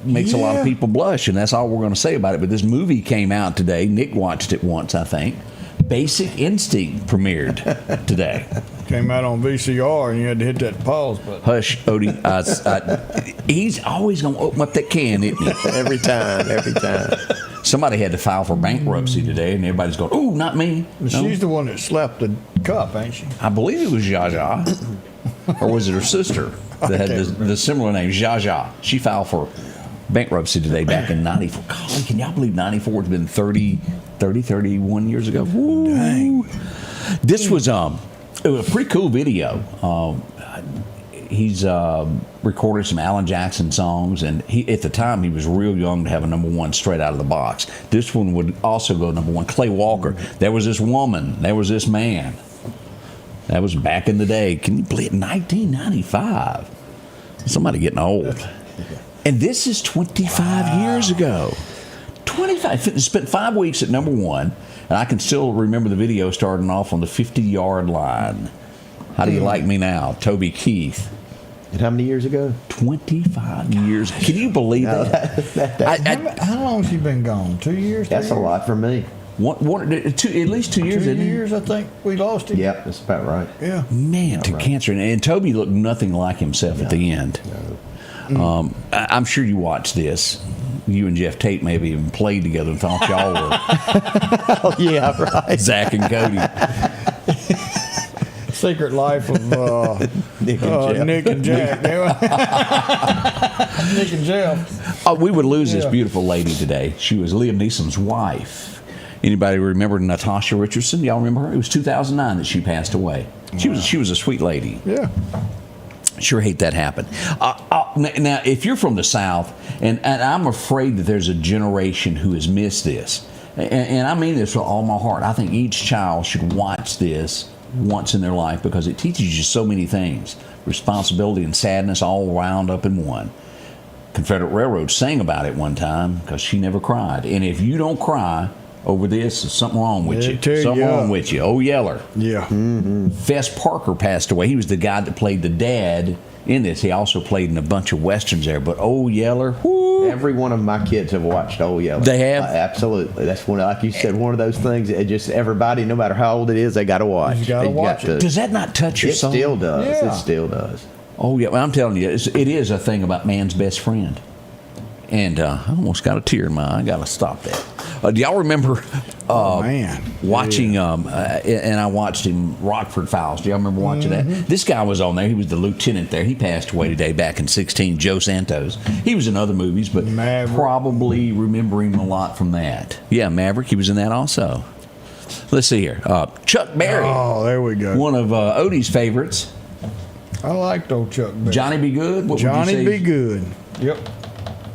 makes a lot of people blush, and that's all we're going to say about it. But this movie came out today. Nick watched it once, I think. Basic Instinct premiered today. Came out on VCR and you had to hit that pause button. Hush, Odie. He's always going to open up that can, isn't he? Every time. Somebody had to file for bankruptcy today, and everybody's going, "Ooh, not me." She's the one that slapped the cup, ain't she? I believe it was Zsa Zsa. Or was it her sister that had the similar name, Zsa Zsa? She filed for bankruptcy today back in 94. God, can y'all believe 94 has been 31 years ago? Woo. Dang. This was a pretty cool video. He's recorded some Alan Jackson songs, and at the time he was real young to have a number one straight out of the box. This one would also go number one. Clay Walker. There was this woman. There was this man. That was back in the day. Can you believe it? 1995. Somebody getting old. And this is 25 years ago. 25. Spent 5 weeks at number one, and I can still remember the video starting off on the 50-yard line. How do you like me now? Toby Keith. And how many years ago? 25 years. Can you believe that? How long has he been gone? 2 years? That's a lot for me. At least 2 years. 2 years, I think we lost him. Yep, that's about right. Yeah. Man, to cancer. And Toby looked nothing like himself at the end. No. I'm sure you watched this. You and Jeff Tate maybe even played together and thought y'all were. Oh, yeah, right. Zach and Cody. Secret Life of Nick and Jack. Nick and Jeff. We would lose this beautiful lady today. She was Liam Neeson's wife. Anybody remember Natasha Richardson? Y'all remember her? It was 2009 that she passed away. She was a sweet lady. Yeah. Sure hate that happened. Now, if you're from the South, and I'm afraid that there's a generation who has missed this, and I mean this with all my heart. I think each child should watch this once in their life because it teaches you so many things. Responsibility and sadness all wound up in one. Confederate Railroad sang about it one time because she never cried. And if you don't cry over this, there's something wrong with you. Something wrong with you. Oh, Yeller. Yeah. Mm-hmm. Fess Parker passed away. He was the guy that played the dad in this. He also played in a bunch of westerns there. But Oh Yeller, whoo. Every one of my kids have watched Oh Yeller. They have? Absolutely. That's one, like you said, one of those things that just everybody, no matter how old it is, they got to watch. You got to watch it. Does that not touch your soul? It still does. Yeah. It still does. Oh, yeah. Well, I'm telling you, it is a thing about man's best friend. And I almost got a tear in my eye. I got to stop that. Do y'all remember watching, and I watched him, Rockford Files. Do y'all remember watching that? This guy was on there. He was the lieutenant there. He passed away today back in 2016, Joe Santos. He was in other movies, but probably remember him a lot from that. Yeah, Maverick, he was in that also. Let's see here. Chuck Berry. Oh, there we go. One of Odie's favorites. I liked old Chuck Berry. Johnny B. Good? What Johnny would you say? B. Good. Yep.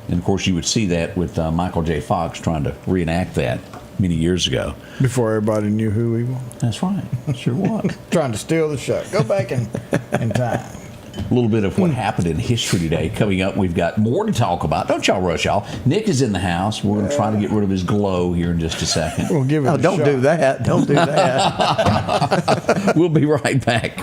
And, of course, you would see that with Michael J. Fox trying to reenact that many years ago. Before everybody knew who he was. That's right. Sure was. Trying to steal the show. Go back in time. A little bit of what happened in history today. Coming up, we've got more to talk about. Don't y'all rush, y'all. Nick is in the house. We're going to try to get rid of his glow here in just a second. We'll give it a don't shot. do that. Don't do that. We'll be right back.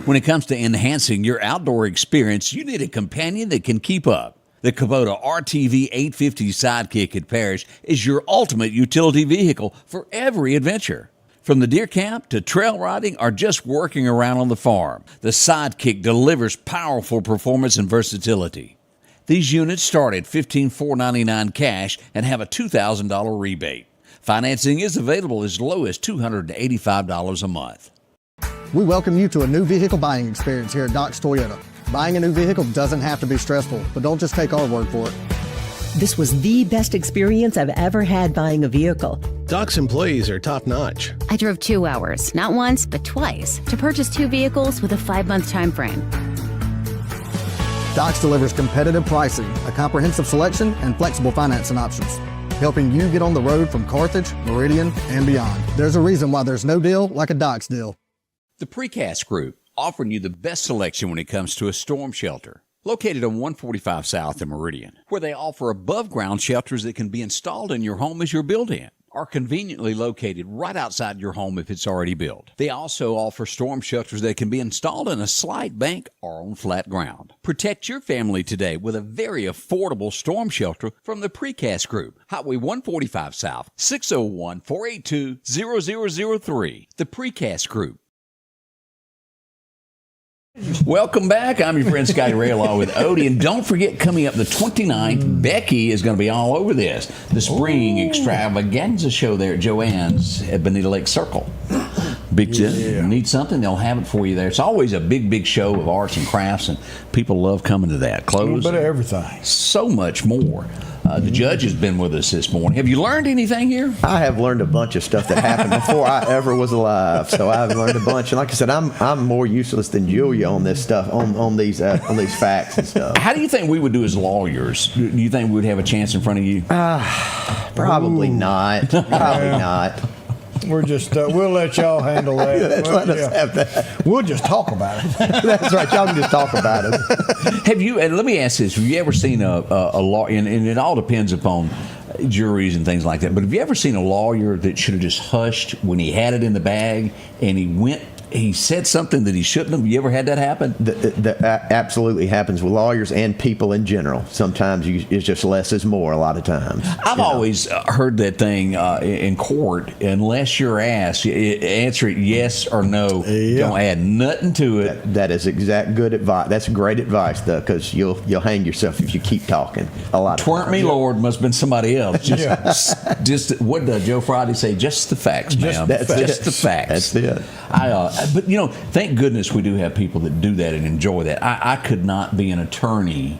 When it comes to enhancing your outdoor experience, you need a companion that can keep up. The Kubota RTV 850 Sidekick at Parrish is your ultimate utility vehicle for every adventure. From the deer camp to trail riding or just working around on the farm, the Sidekick delivers powerful performance and versatility. These units start at $15,499 cash and have a $2,000 rebate. Financing is available as low as $285 a month. We welcome you to a new vehicle buying experience here at Doc's Toyota. Buying a new vehicle doesn't have to be stressful, but don't just take our word for it. This was the best experience I've ever had buying a vehicle. Doc's employees are top-notch. I drove 2 hours, not once, but twice, to purchase 2 vehicles with a 5-month time frame. Doc's delivers competitive pricing, a comprehensive selection, and flexible financing options. helping you get on the road from Carthage, Meridian, and beyond. There's a reason why there's no deal like a Doc's deal. The Precast Group, offering you the best selection when it comes to a storm shelter. Located on 145 South in Meridian, where they offer above-ground shelters that can be installed in your home as you're built in, are conveniently located right outside your home if it's already built. They also offer storm shelters that can be installed in a slight bank or on flat ground. Protect your family today with a very affordable storm shelter from the Precast Group. Highway 145 South, 601-482-0003. The Precast Group. Welcome back. I'm your friend Scotty Ray along with Odie. And don't forget, coming up the 29th, Becky is going to be all over this. The spring extravaganza show there at Joanne's at Bonita Lake Circle. Need something, they'll have it for you there. It's always a big show of arts and crafts, and people love coming to that. Clothes. A bit of everything. So much more. The judge has been with us this morning. Have you learned anything here? I have learned a bunch of stuff that happened before I ever was alive. So I've learned a bunch. And like I said, I'm more useless than Julia on this stuff, on these facts and stuff. How do you think we would do as lawyers? Do you think we would have a chance in front of you? Probably not. Probably not. We're just, we'll let y'all handle that. Let us have that. We'll just talk about it. That's right. Y'all can just talk about it. Have you, and let me ask this, have you ever seen a law, and it all depends upon juries and things like that, but have you ever seen a lawyer that should have just hushed when he had it in the bag and he said something that he shouldn't have? You ever had that happen? That absolutely happens with lawyers and people in general. Sometimes it's just less is more a lot of times. I've always heard that thing in court, unless you're asked, answer it yes or no. Yeah. Don't add nothing to it. That is exact good advice. That's great advice, though, because you'll hang yourself if you keep talking a lot of times. Tweren't me, Lord, must have been somebody else. Just what did Joe Friday say? Just the facts, ma'am. Just the facts. That's it. But, thank goodness we do have people that do that and enjoy that. I could not be an attorney.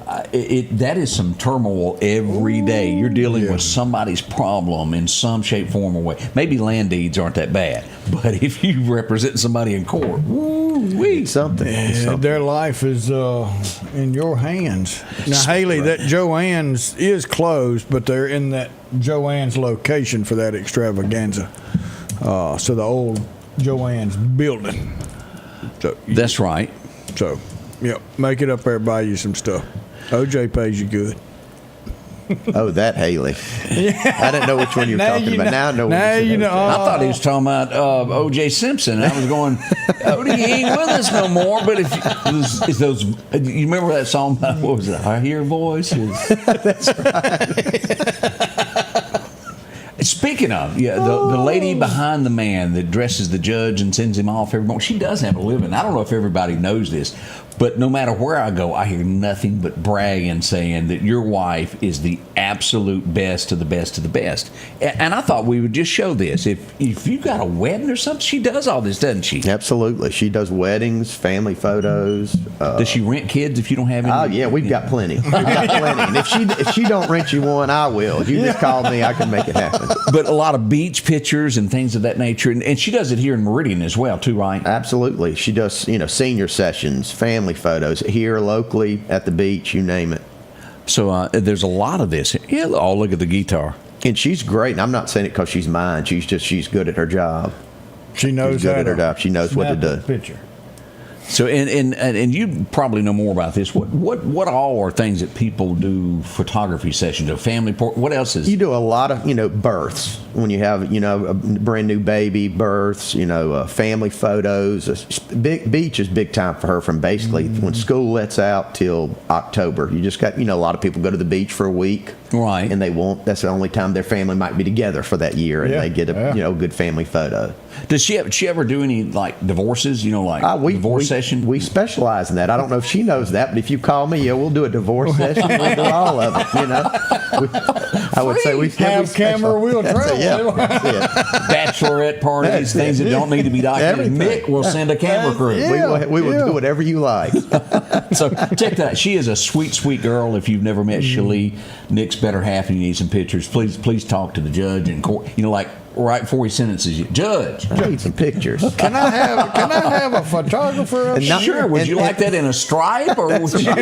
That is some turmoil every day. You're dealing with somebody's problem in some shape, form, or way. Maybe land deeds aren't that bad, but if you represent somebody in court, it's something. Their life is in your hands. Now, Haley, that Joanne's is closed, but they're in that Joanne's location for that extravaganza. So the old Joanne's building. So that's right. So, make it up there, buy you some stuff. OJ pays you good. Oh, that Haley. I didn't know which one you were talking about. Now I know. I thought he was talking about O.J. Simpson. I was going, Odie, he ain't with us no more. But if those, you remember that song? What was it? I hear voices. That's right. Speaking of, the lady behind the man that dresses the judge and sends him off every morning, she does have a living. I don't know if everybody knows this, but no matter where I go, I hear nothing but bragging, saying that your wife is the absolute best of the best of the best. And I thought we would just show this. If you got a wedding or something, she does all this, doesn't she? Absolutely. She does weddings, family photos. Does she rent kids if you don't have any? Oh, yeah, we've got plenty. We've got plenty. And if she don't rent you one, I will. If you just call me, I can make it happen. But a lot of beach pictures and things of that nature. And she does it here in Meridian as well, too, right? Absolutely. She does, senior sessions, family photos here locally at the beach, you name it. So there's a lot of this. Yeah, look at the guitar. And she's great. And I'm not saying it because she's mine. She's good at her job. She knows good at her job. She knows what to do. Picture. So and you probably know more about this. What all are things that people do photography sessions, a family what else is? You do a lot of births when you have a brand new baby, births, family photos. Beach is big time for her from basically when school lets out till October. You just got a lot of people go to the beach for a week. Right. And that's the only time their family might be together for that year, and they get a good family photo. Does she ever do any divorces? Divorce session? We specialize in that. I don't know if she knows that, but if you call me, we'll do a divorce session. We'll do all of it. I would say we have camera, we'll travel. Bachelorette parties, things that don't need to be documented. Nick will send a camera crew. We will do whatever you like. So check that out. She is a sweet, sweet girl. If you've never met Shalee, Nick's better half, and you need some pictures, please talk to the judge in court. right before he sentences you. Judge, I need some pictures. Can I have a photographer? Sure. Would you like that in a stripe or? Would you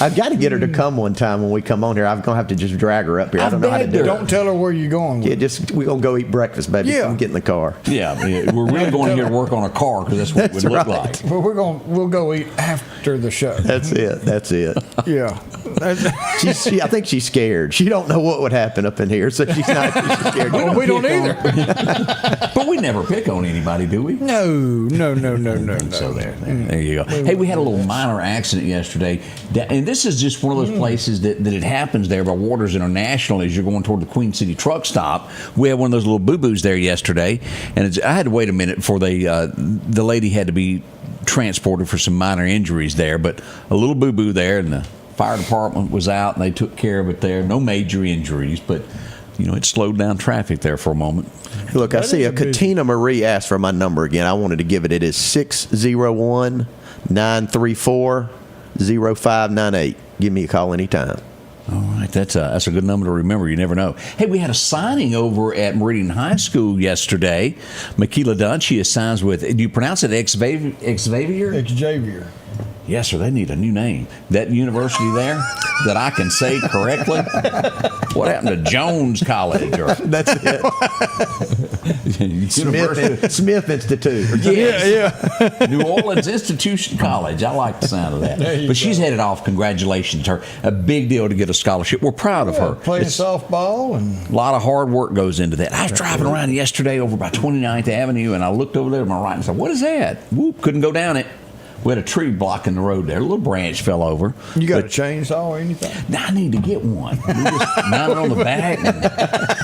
I've got to get her to come one time when we come on here. I'm gonna have to just drag her up here. I don't know how to do it. Don't tell her where you're going. Yeah, we're gonna go eat breakfast, baby. Yeah. Come get in the car. Yeah, we're really going here to work on a car because that's what it would look like. Well, we'll go eat after the show. That's it. Yeah. I think she's scared. She don't know what would happen up in here, so she's scared. We don't either. But we never pick on anybody, do we? No. So there you go. Hey, we had a little minor accident yesterday, and this is just one of those places that it happens there by Waters International as you're going toward the Queen City truck stop. We had one of those little boo-boos there yesterday, and I had to wait a minute before the lady had to be transported for some minor injuries there, but a little boo-boo there, and the fire department was out, and they took care of it there. No major injuries, but it slowed down traffic there for a moment. Look, I see a Katina Marie asked for my number again. I wanted to give it. It is 601-934-0598. Give me a call anytime. All right, that's a good number to remember. You never know. Hey, we had a signing over at Meridian High School yesterday. Makila Dunn, she signs with, do you pronounce it Xavier? Xavier. Yes, sir, they need a new name. That university there that I can say correctly. What happened to Jones College? That's it. Smith Institute. Yes. Yeah. New Orleans Institution College. I like the sound of that. But she's headed off. Congratulations to her. A big deal to get a scholarship. We're proud of her. Playing softball. And a lot of hard work goes into that. I was driving around yesterday over by 29th Avenue, and I looked over there to my right and said, what is that? Whoop, couldn't go down it. We had a tree blocking the road there. A little branch fell over. You got a chainsaw or anything? Now I need to get one. We just mount it on the back, and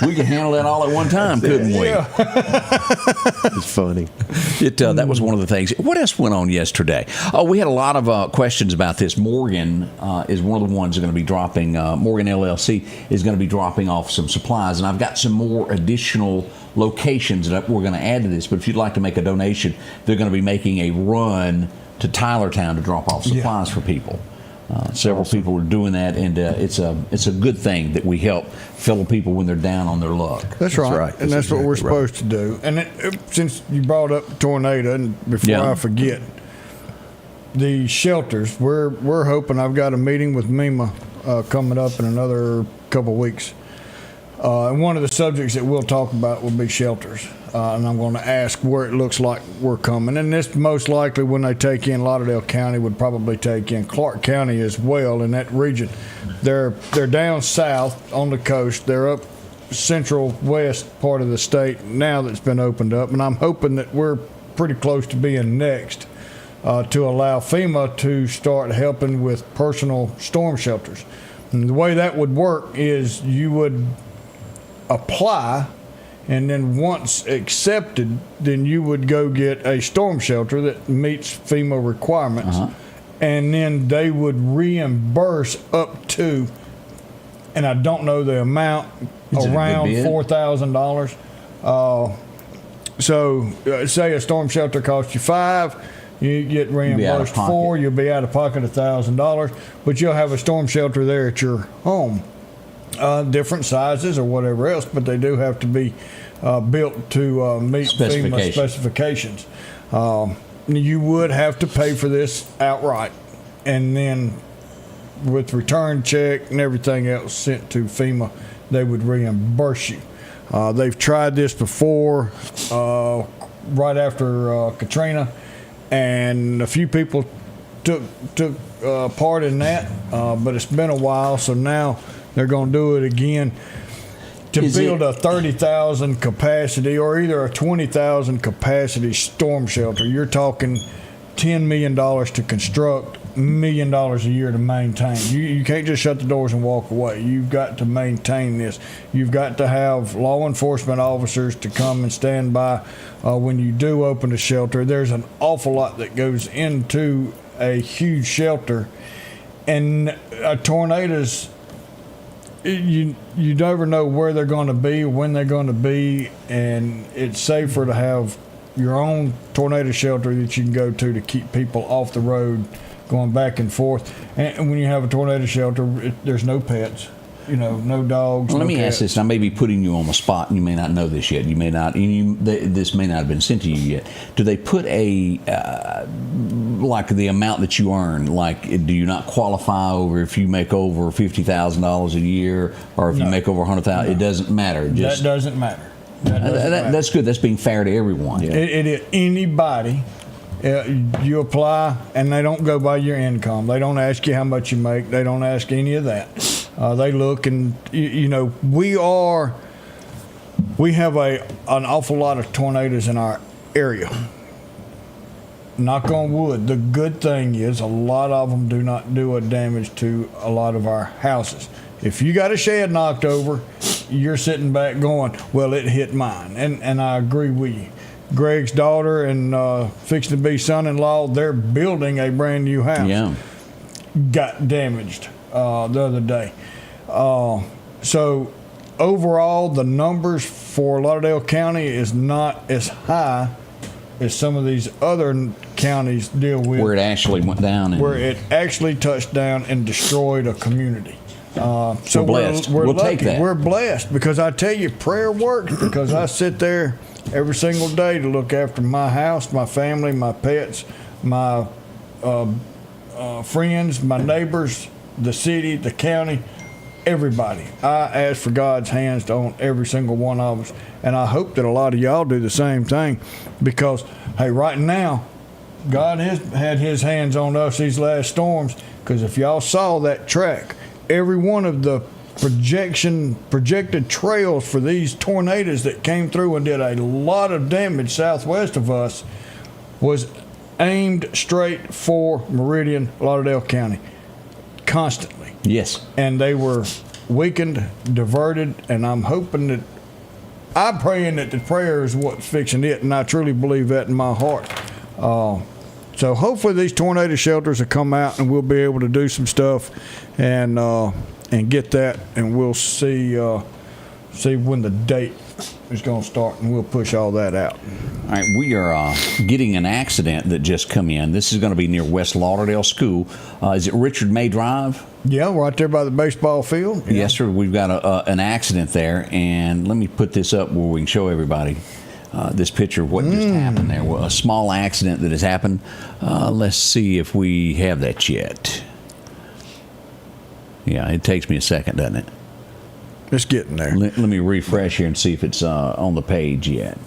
we could handle that all at one time, couldn't we? Yeah. It's funny. That was one of the things. What else went on yesterday? Oh, we had a lot of questions about this. Morgan is one of the ones that are going to be dropping, Morgan LLC is going to be dropping off some supplies, and I've got some more additional locations that we're going to add to this. But if you'd like to make a donation, they're going to be making a run to Tylertown to drop off supplies for people. Several people are doing that, and it's a good thing that we help fellow people when they're down on their luck. That's right. And that's what we're supposed to do. And since you brought up tornado, and before I forget, the shelters, we're hoping, I've got a meeting with MEMA coming up in another couple of weeks. And one of the subjects that we'll talk about will be shelters. And I'm going to ask where it looks like we're coming. And this most likely when they take in Lauderdale County would probably take in Clark County as well in that region. They're down south on the coast. They're up central west part of the state now that's been opened up. And I'm hoping that we're pretty close to being next to allow FEMA to start helping with personal storm shelters. And the way that would work is you would apply, and then once accepted, then you would go get a storm shelter that meets FEMA requirements, and then they would reimburse up to, and I don't know the amount, around $4,000. So say a storm shelter costs you $5,000, you get reimbursed $4,000, you'll be out of pocket $1,000, but you'll have a storm shelter there at your home. Different sizes or whatever else, but they do have to be built to meet FEMA specifications. You would have to pay for this outright, and then with return check and everything else sent to FEMA, they would reimburse you. They've tried this before, right after Katrina, and a few people took part in that, but it's been a while, so now they're going to do it again. To build a 30,000 capacity or either a 20,000 capacity storm shelter, you're talking $10 million to construct, $1 million a year to maintain. You can't just shut the doors and walk away. You've got to maintain this. You've got to have law enforcement officers to come and stand by when you do open a shelter. There's an awful lot that goes into a huge shelter, and tornadoes, you never know where they're going to be, when they're going to be, and it's safer to have your own tornado shelter that you can go to keep people off the road going back and forth. And when you have a tornado shelter, there's no pets. no dogs. Well, let no me cats. ask this. I may be putting you on the spot, and you may not know this yet. You may not. This may not have been sent to you yet. Do they put a like the amount that you earn? Like, do you not qualify over if you make over $50,000 a year, or if you make over $100,000? It doesn't matter. That doesn't matter. That's good. That's being fair to everyone. Yeah. It is anybody. You apply, and they don't go by your income. They don't ask you how much you make. They don't ask any of that. They look, and we have an awful lot of tornadoes in our area. Knock on wood. The good thing is a lot of them do not do a damage to a lot of our houses. If you got a shed knocked over, you're sitting back going, well, it hit mine. And I agree with you. Greg's daughter and fixing to be son-in-law, they're building a brand new house. Yeah. Got damaged the other day. So overall, the numbers for Lauderdale County is not as high as some of these other counties deal with. Where it actually went down. Where it actually touched down and destroyed a community. So we're blessed. We're We'll lucky. take that. We're blessed because I tell you, prayer works because I sit there every single day to look after my house, my family, my pets, my friends, my neighbors, the city, the county, everybody. I ask for God's hands on every single one of us. And I hope that a lot of y'all do the same thing because, hey, right now, God has had his hands on us these last storms because if y'all saw that track, every one of the projected trails for these tornadoes that came through and did a lot of damage southwest of us was aimed straight for Meridian, Lauderdale County, constantly. Yes. And they were weakened, diverted, and I'm praying that the prayer is what's fixing it, and I truly believe that in my heart. So hopefully these tornado shelters will come out and we'll be able to do some stuff and get that, and we'll see when the date is going to start, and we'll push all that out. All right, we are getting an accident that just come in. This is going to be near West Lauderdale School. Is it Richard May Drive? Yeah, right there by the baseball field. Yeah. Yes, sir. We've got an accident there, and let me put this up where we can show everybody this picture of what just happened there. Well, a small accident that has happened. Let's see if we have that yet. Yeah, it takes me a second, doesn't it? It's getting there. Let me refresh here and see if it's on the page yet.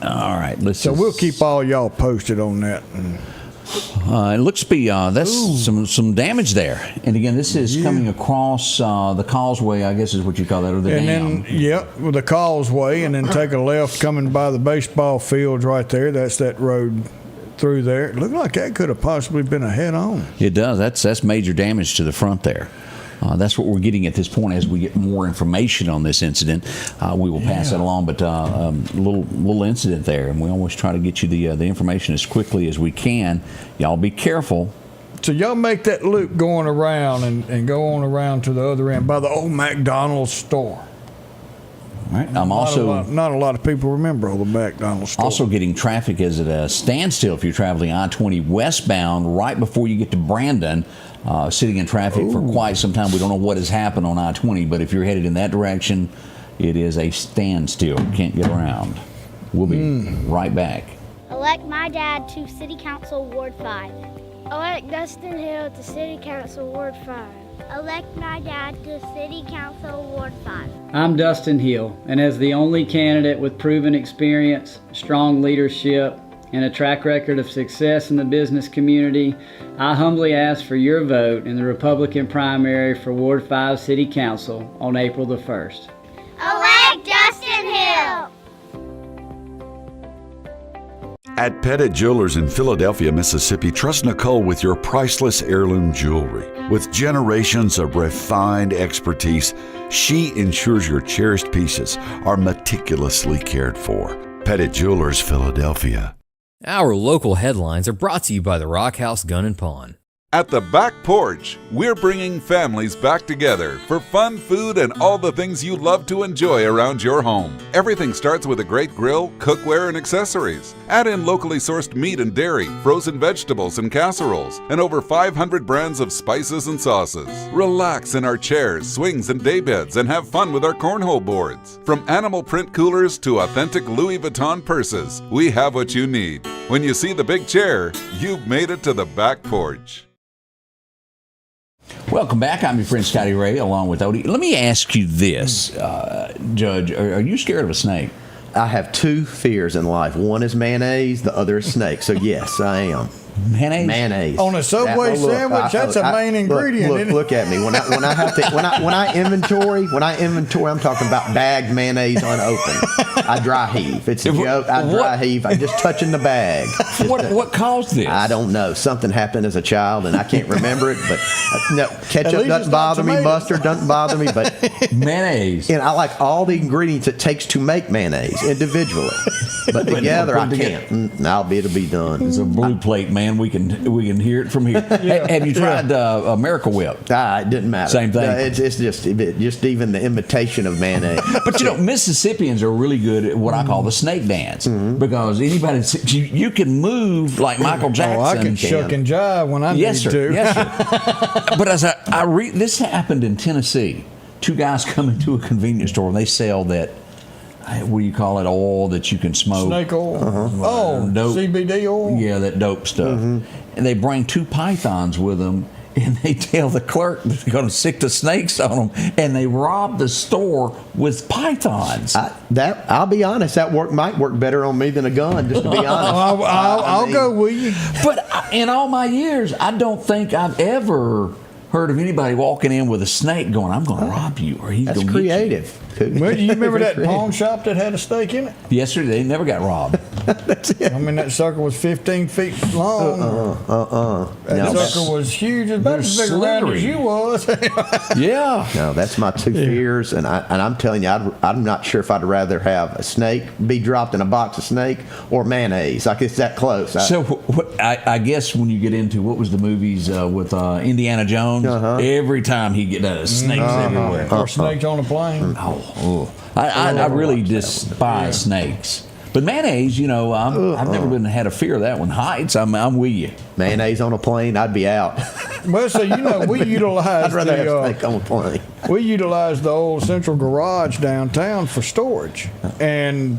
All right, So we'll keep all y'all posted on that. It looks to be that's some damage there. And again, this is coming across the causeway, I guess is what you call that, or the dam. With the causeway, and then take a left coming by the baseball fields right there. That's that road through there. It looked like that could have possibly been a head-on. It does. That's major damage to the front there. That's what we're getting at this point. As we get more information on this incident, we will pass that along. But little incident there, and we always try to get you the information as quickly as we can. Y'all be careful. So y'all make that loop going around and go on around to the other end by the old McDonald's store. All right. I'm also not a lot of people remember all the McDonald's store. Also getting traffic is at a standstill if you're traveling I-20 westbound right before you get to Brandon. Sitting in traffic for quite some time. We don't know what has happened on I-20, but if you're headed in that direction, it is a standstill. Can't get around. We'll be right back. Elect my dad to City Council Ward 5. Elect Dustin Hill to City Council Ward 5. Elect my dad to City Council Ward 5. I'm Dustin Hill, and as the only candidate with proven experience, strong leadership, and a track record of success in the business community, I humbly ask for your vote in the Republican primary for Ward 5 City Council on April the 1st. Elect Dustin Hill! At Pettit Jewelers in Philadelphia, Mississippi, trust Nicole with your priceless heirloom jewelry. With generations of refined expertise, she ensures your cherished pieces are meticulously cared for. Pettit Jewelers, Philadelphia. Our local headlines are brought to you by the Rock House Gun and Pawn. At the Back Porch, we're bringing families back together for fun, food, and all the things you love to enjoy around your home. Everything starts with a great grill, cookware, and accessories. Add in locally sourced meat and dairy, frozen vegetables and casseroles, and over 500 brands of spices and sauces. Relax in our chairs, swings, and daybeds and have fun with our cornhole boards. From animal print coolers to authentic Louis Vuitton purses, we have what you need. When you see the big chair, you've made it to the Back Porch. Welcome back. I'm your friend Scotty Ray, along with Odie. Let me ask you this, Judge. Are you scared of a snake? I have two fears in life. One is mayonnaise. The other is snake. So yes, I am. Mayonnaise? Mayonnaise. On a Subway sandwich, that's a main ingredient. Look at me. When I inventory, I'm talking about bagged mayonnaise unopened. I dry heave. It's a joke. I dry heave. I'm just touching the bag. What caused this? I don't know. Something happened as a child, and I can't remember it. But no, ketchup doesn't bother me. Mustard doesn't bother me. But mayonnaise. And I like all the ingredients it takes to make mayonnaise individually, but together I can't. It'll be done. It's a blue plate, man. We can hear it from here. Have you tried Miracle Whip? It didn't matter. Same thing. It's just even the imitation of mayonnaise. But Mississippians are really good at what I call the snake dance, because anybody you can move like Michael Jackson. Oh, I can shuck and jive when I need to. Yes, sir. But as I read, this happened in Tennessee. Two guys come into a convenience store and they sell that. What do you call it? Oil that you can smoke. Snake oil. Dope. CBD oil. Yeah, that dope stuff. And they bring two pythons with them, and they tell the clerk that they're going to stick the snakes on them, and they rob the store with pythons. I'll be honest, that might work better on me than a gun, just to be honest. I'll go with you. But in all my years, I don't think I've ever heard of anybody walking in with a snake going, I'm going to rob you, or he's going to get you. That's creative. Well, do you remember that pawn shop that had a snake in it? Yes, sir. They never got robbed. That's it. I mean, that sucker was 15 feet long. That sucker was huge, about as big around as you was. Yeah. No, that's my two fears, and I'm telling you, I'm not sure if I'd rather have a snake be dropped in a box of snake or mayonnaise. Like it's that close. So I guess when you get into what was the movies with Indiana Jones, every time he get snakes everywhere. Or snakes on a plane. I really despise snakes. But mayonnaise, I've never had a fear of that one. Heights, I'm with you. Mayonnaise on a plane, I'd be out. Well, so we utilize I'd rather have snake on a plane. We utilize the old central garage downtown for storage, and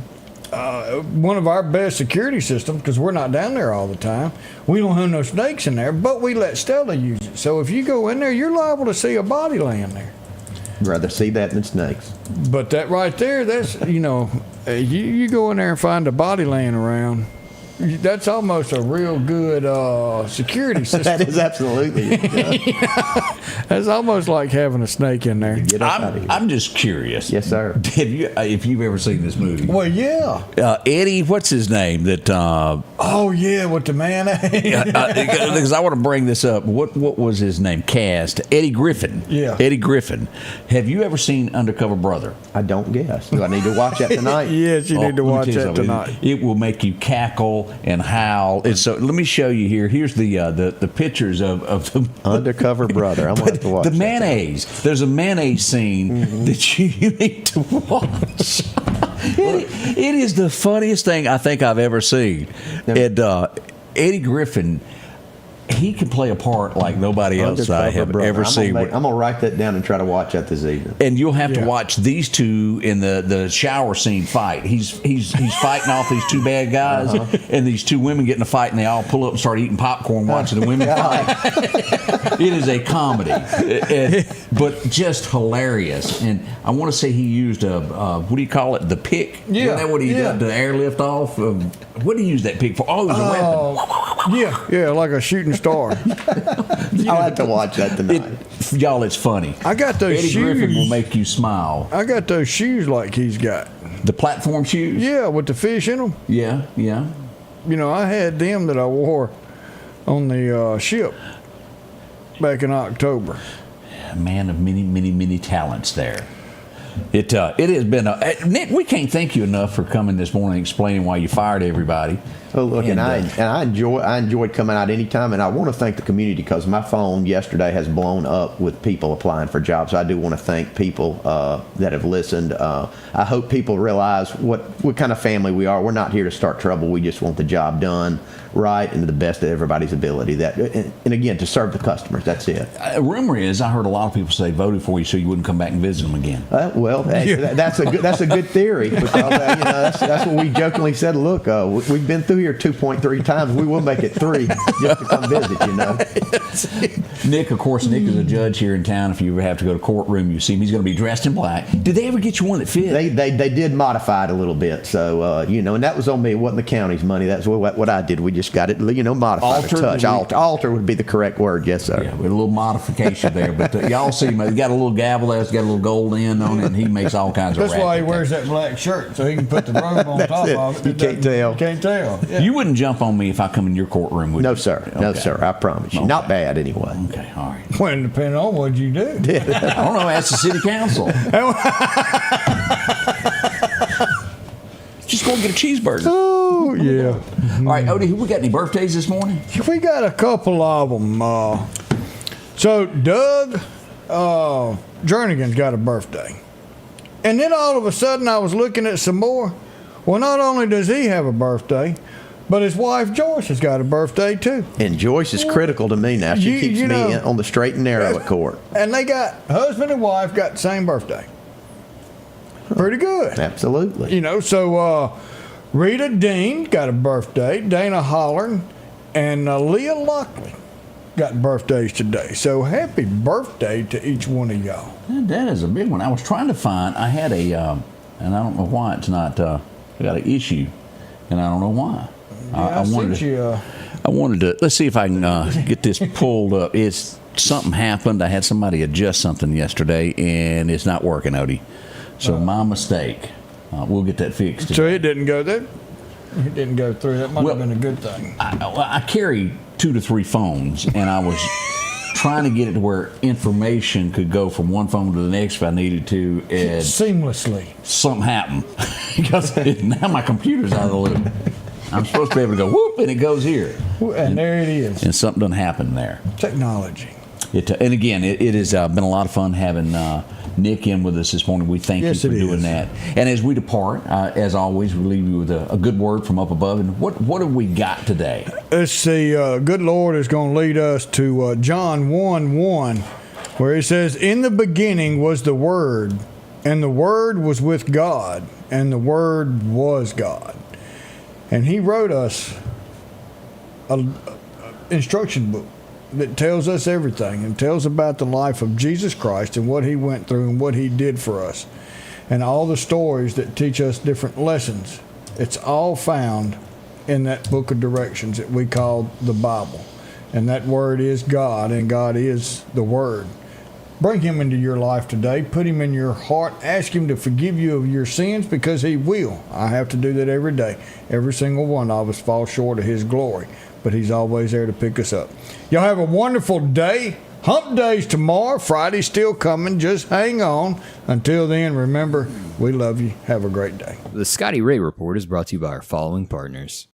one of our best security systems, because we're not down there all the time, we don't have no snakes in there, but we let Stella use it. So if you go in there, you're liable to see a body laying there. I'd rather see that than snakes. But that right there, that's, you go in there and find a body laying around, that's almost a real good security system. That is absolutely. That's almost like having a snake in there. Get up out of here. I'm just curious. Yes, sir. If you've ever seen this movie? Well, yeah. Eddie, what's his name? That. With the mayonnaise. Because I want to bring this up. What was his name? Cast Eddie Griffin. Yeah. Eddie Griffin. Have you ever seen Undercover Brother? I don't guess. Do I need to watch that tonight? Yes, you need to watch that tonight. It will make you cackle and howl. So let me show you here. Here's the pictures of the Undercover Brother. I'm going to have to watch the mayonnaise. There's a mayonnaise scene that you need to watch. It is the funniest thing I think I've ever seen. And Eddie Griffin, he can play a part like nobody else I have ever seen. I'm going to write that down and try to watch that this evening. And you'll have to watch these two in the shower scene fight. He's fighting off these two bad guys, and these two women get in a fight, and they all pull up and start eating popcorn watching the women fight. It is a comedy, but just hilarious. And I want to say he used what do you call it? The pick? Yeah. Isn't that what he did to airlift off? What do you use that pick for? Oh, it was a weapon. Yeah, like a shooting star. I'll have to watch that tonight. Y'all, it's funny. I got those Eddie shoes. Griffin will make you smile. I got those shoes like he's got. The platform shoes? Yeah, with the fish in them. Yeah. I had them that I wore on the ship back in October. A man of many, many, many talents there. It has been Nick. We can't thank you enough for coming this morning, explaining why you fired everybody. Oh, look, and I enjoyed coming out anytime, and I want to thank the community because my phone yesterday has blown up with people applying for jobs. I do want to thank people that have listened. I hope people realize what kind of family we are. We're not here to start trouble. We just want the job done right and to the best of everybody's ability. And again, to serve the customers. That's it. Rumor is, I heard a lot of people say voted for you so you wouldn't come back and visit them again. Well, that's a good theory because that's what we jokingly said. Look, we've been through here 2.3 times. We will make it 3 just to come visit. Nick, of course, Nick is a judge here in town. If you ever have to go to courtroom, you see him. He's going to be dressed in black. Did they ever get you one that fit? They did modify it a little bit. So and that was on me. It wasn't the county's money. That's what I did. We just got it, modified. Alter would be the correct word. Yes, sir. Yeah, with a little modification there. But y'all see him. He's got a little gavel there. It's got a little gold end on it, and he makes all kinds of. That's why he wears that black shirt, so he can put the robe on top of it. You can't tell. Can't tell. Yeah. You wouldn't jump on me if I come in your courtroom, would you? No, sir. Okay. No, sir. I promise you. Okay. Not bad, anyway. Okay, all right. Well, depending on what you do. I don't know. Ask the city council. Just go and get a cheeseburger. Oh, yeah. All right, Odie, we got any birthdays this morning? We got a couple of them. So Doug Jernigan's got a birthday. And then all of a sudden I was looking at some more. Well, not only does he have a birthday, but his wife Joyce has got a birthday too. And Joyce is critical to me now. She keeps me on the straight and narrow at court. And they got, husband and wife got the same birthday. Pretty good. Absolutely. So Rita Dean got a birthday, Dana Hollern, and Leah Lockley got birthdays today. So happy birthday to each one of y'all. That is a big one. I was trying to find, I had a, and I don't know why it's not, I got an issue, and I don't know why. Yeah, I wanted to, let's see if I can get this pulled up. Something happened. I had somebody adjust something yesterday, and it's not working, Odie. So my mistake. We'll get that fixed today. So it didn't go there? It didn't go through. That might have been a good thing. I carry 2 to 3 phones, and I was trying to get it to where information could go from one phone to the next if I needed to. And seamlessly. Something happened. Because now my computer's out of the loop. I'm supposed to be able to go whoop, and it goes here. And there it is. And something doesn't happen there. Technology. And again, it has been a lot of fun having Nick in with us this morning. We thank you for doing that. And as we depart, as always, we leave you with a good word from up above. And what have we got today? Let's see. Good Lord is going to lead us to John 1:1, where it says, "In the beginning was the Word, and the Word was with God, and the Word was God." And he wrote us an instruction book that tells us everything and tells about the life of Jesus Christ and what he went through and what he did for us and all the stories that teach us different lessons. It's all found in that book of directions that we call the Bible. And that word is God, and God is the Word. Bring him into your life today. Put him in your heart. Ask him to forgive you of your sins, because he will. I have to do that every day. Every single one of us falls short of his glory, but he's always there to pick us up. Y'all have a wonderful day. Hump Day's tomorrow. Friday's still coming. Just hang on. Until then, remember, we love you. Have a great day. The Scotty Ray Report is brought to you by our following partners.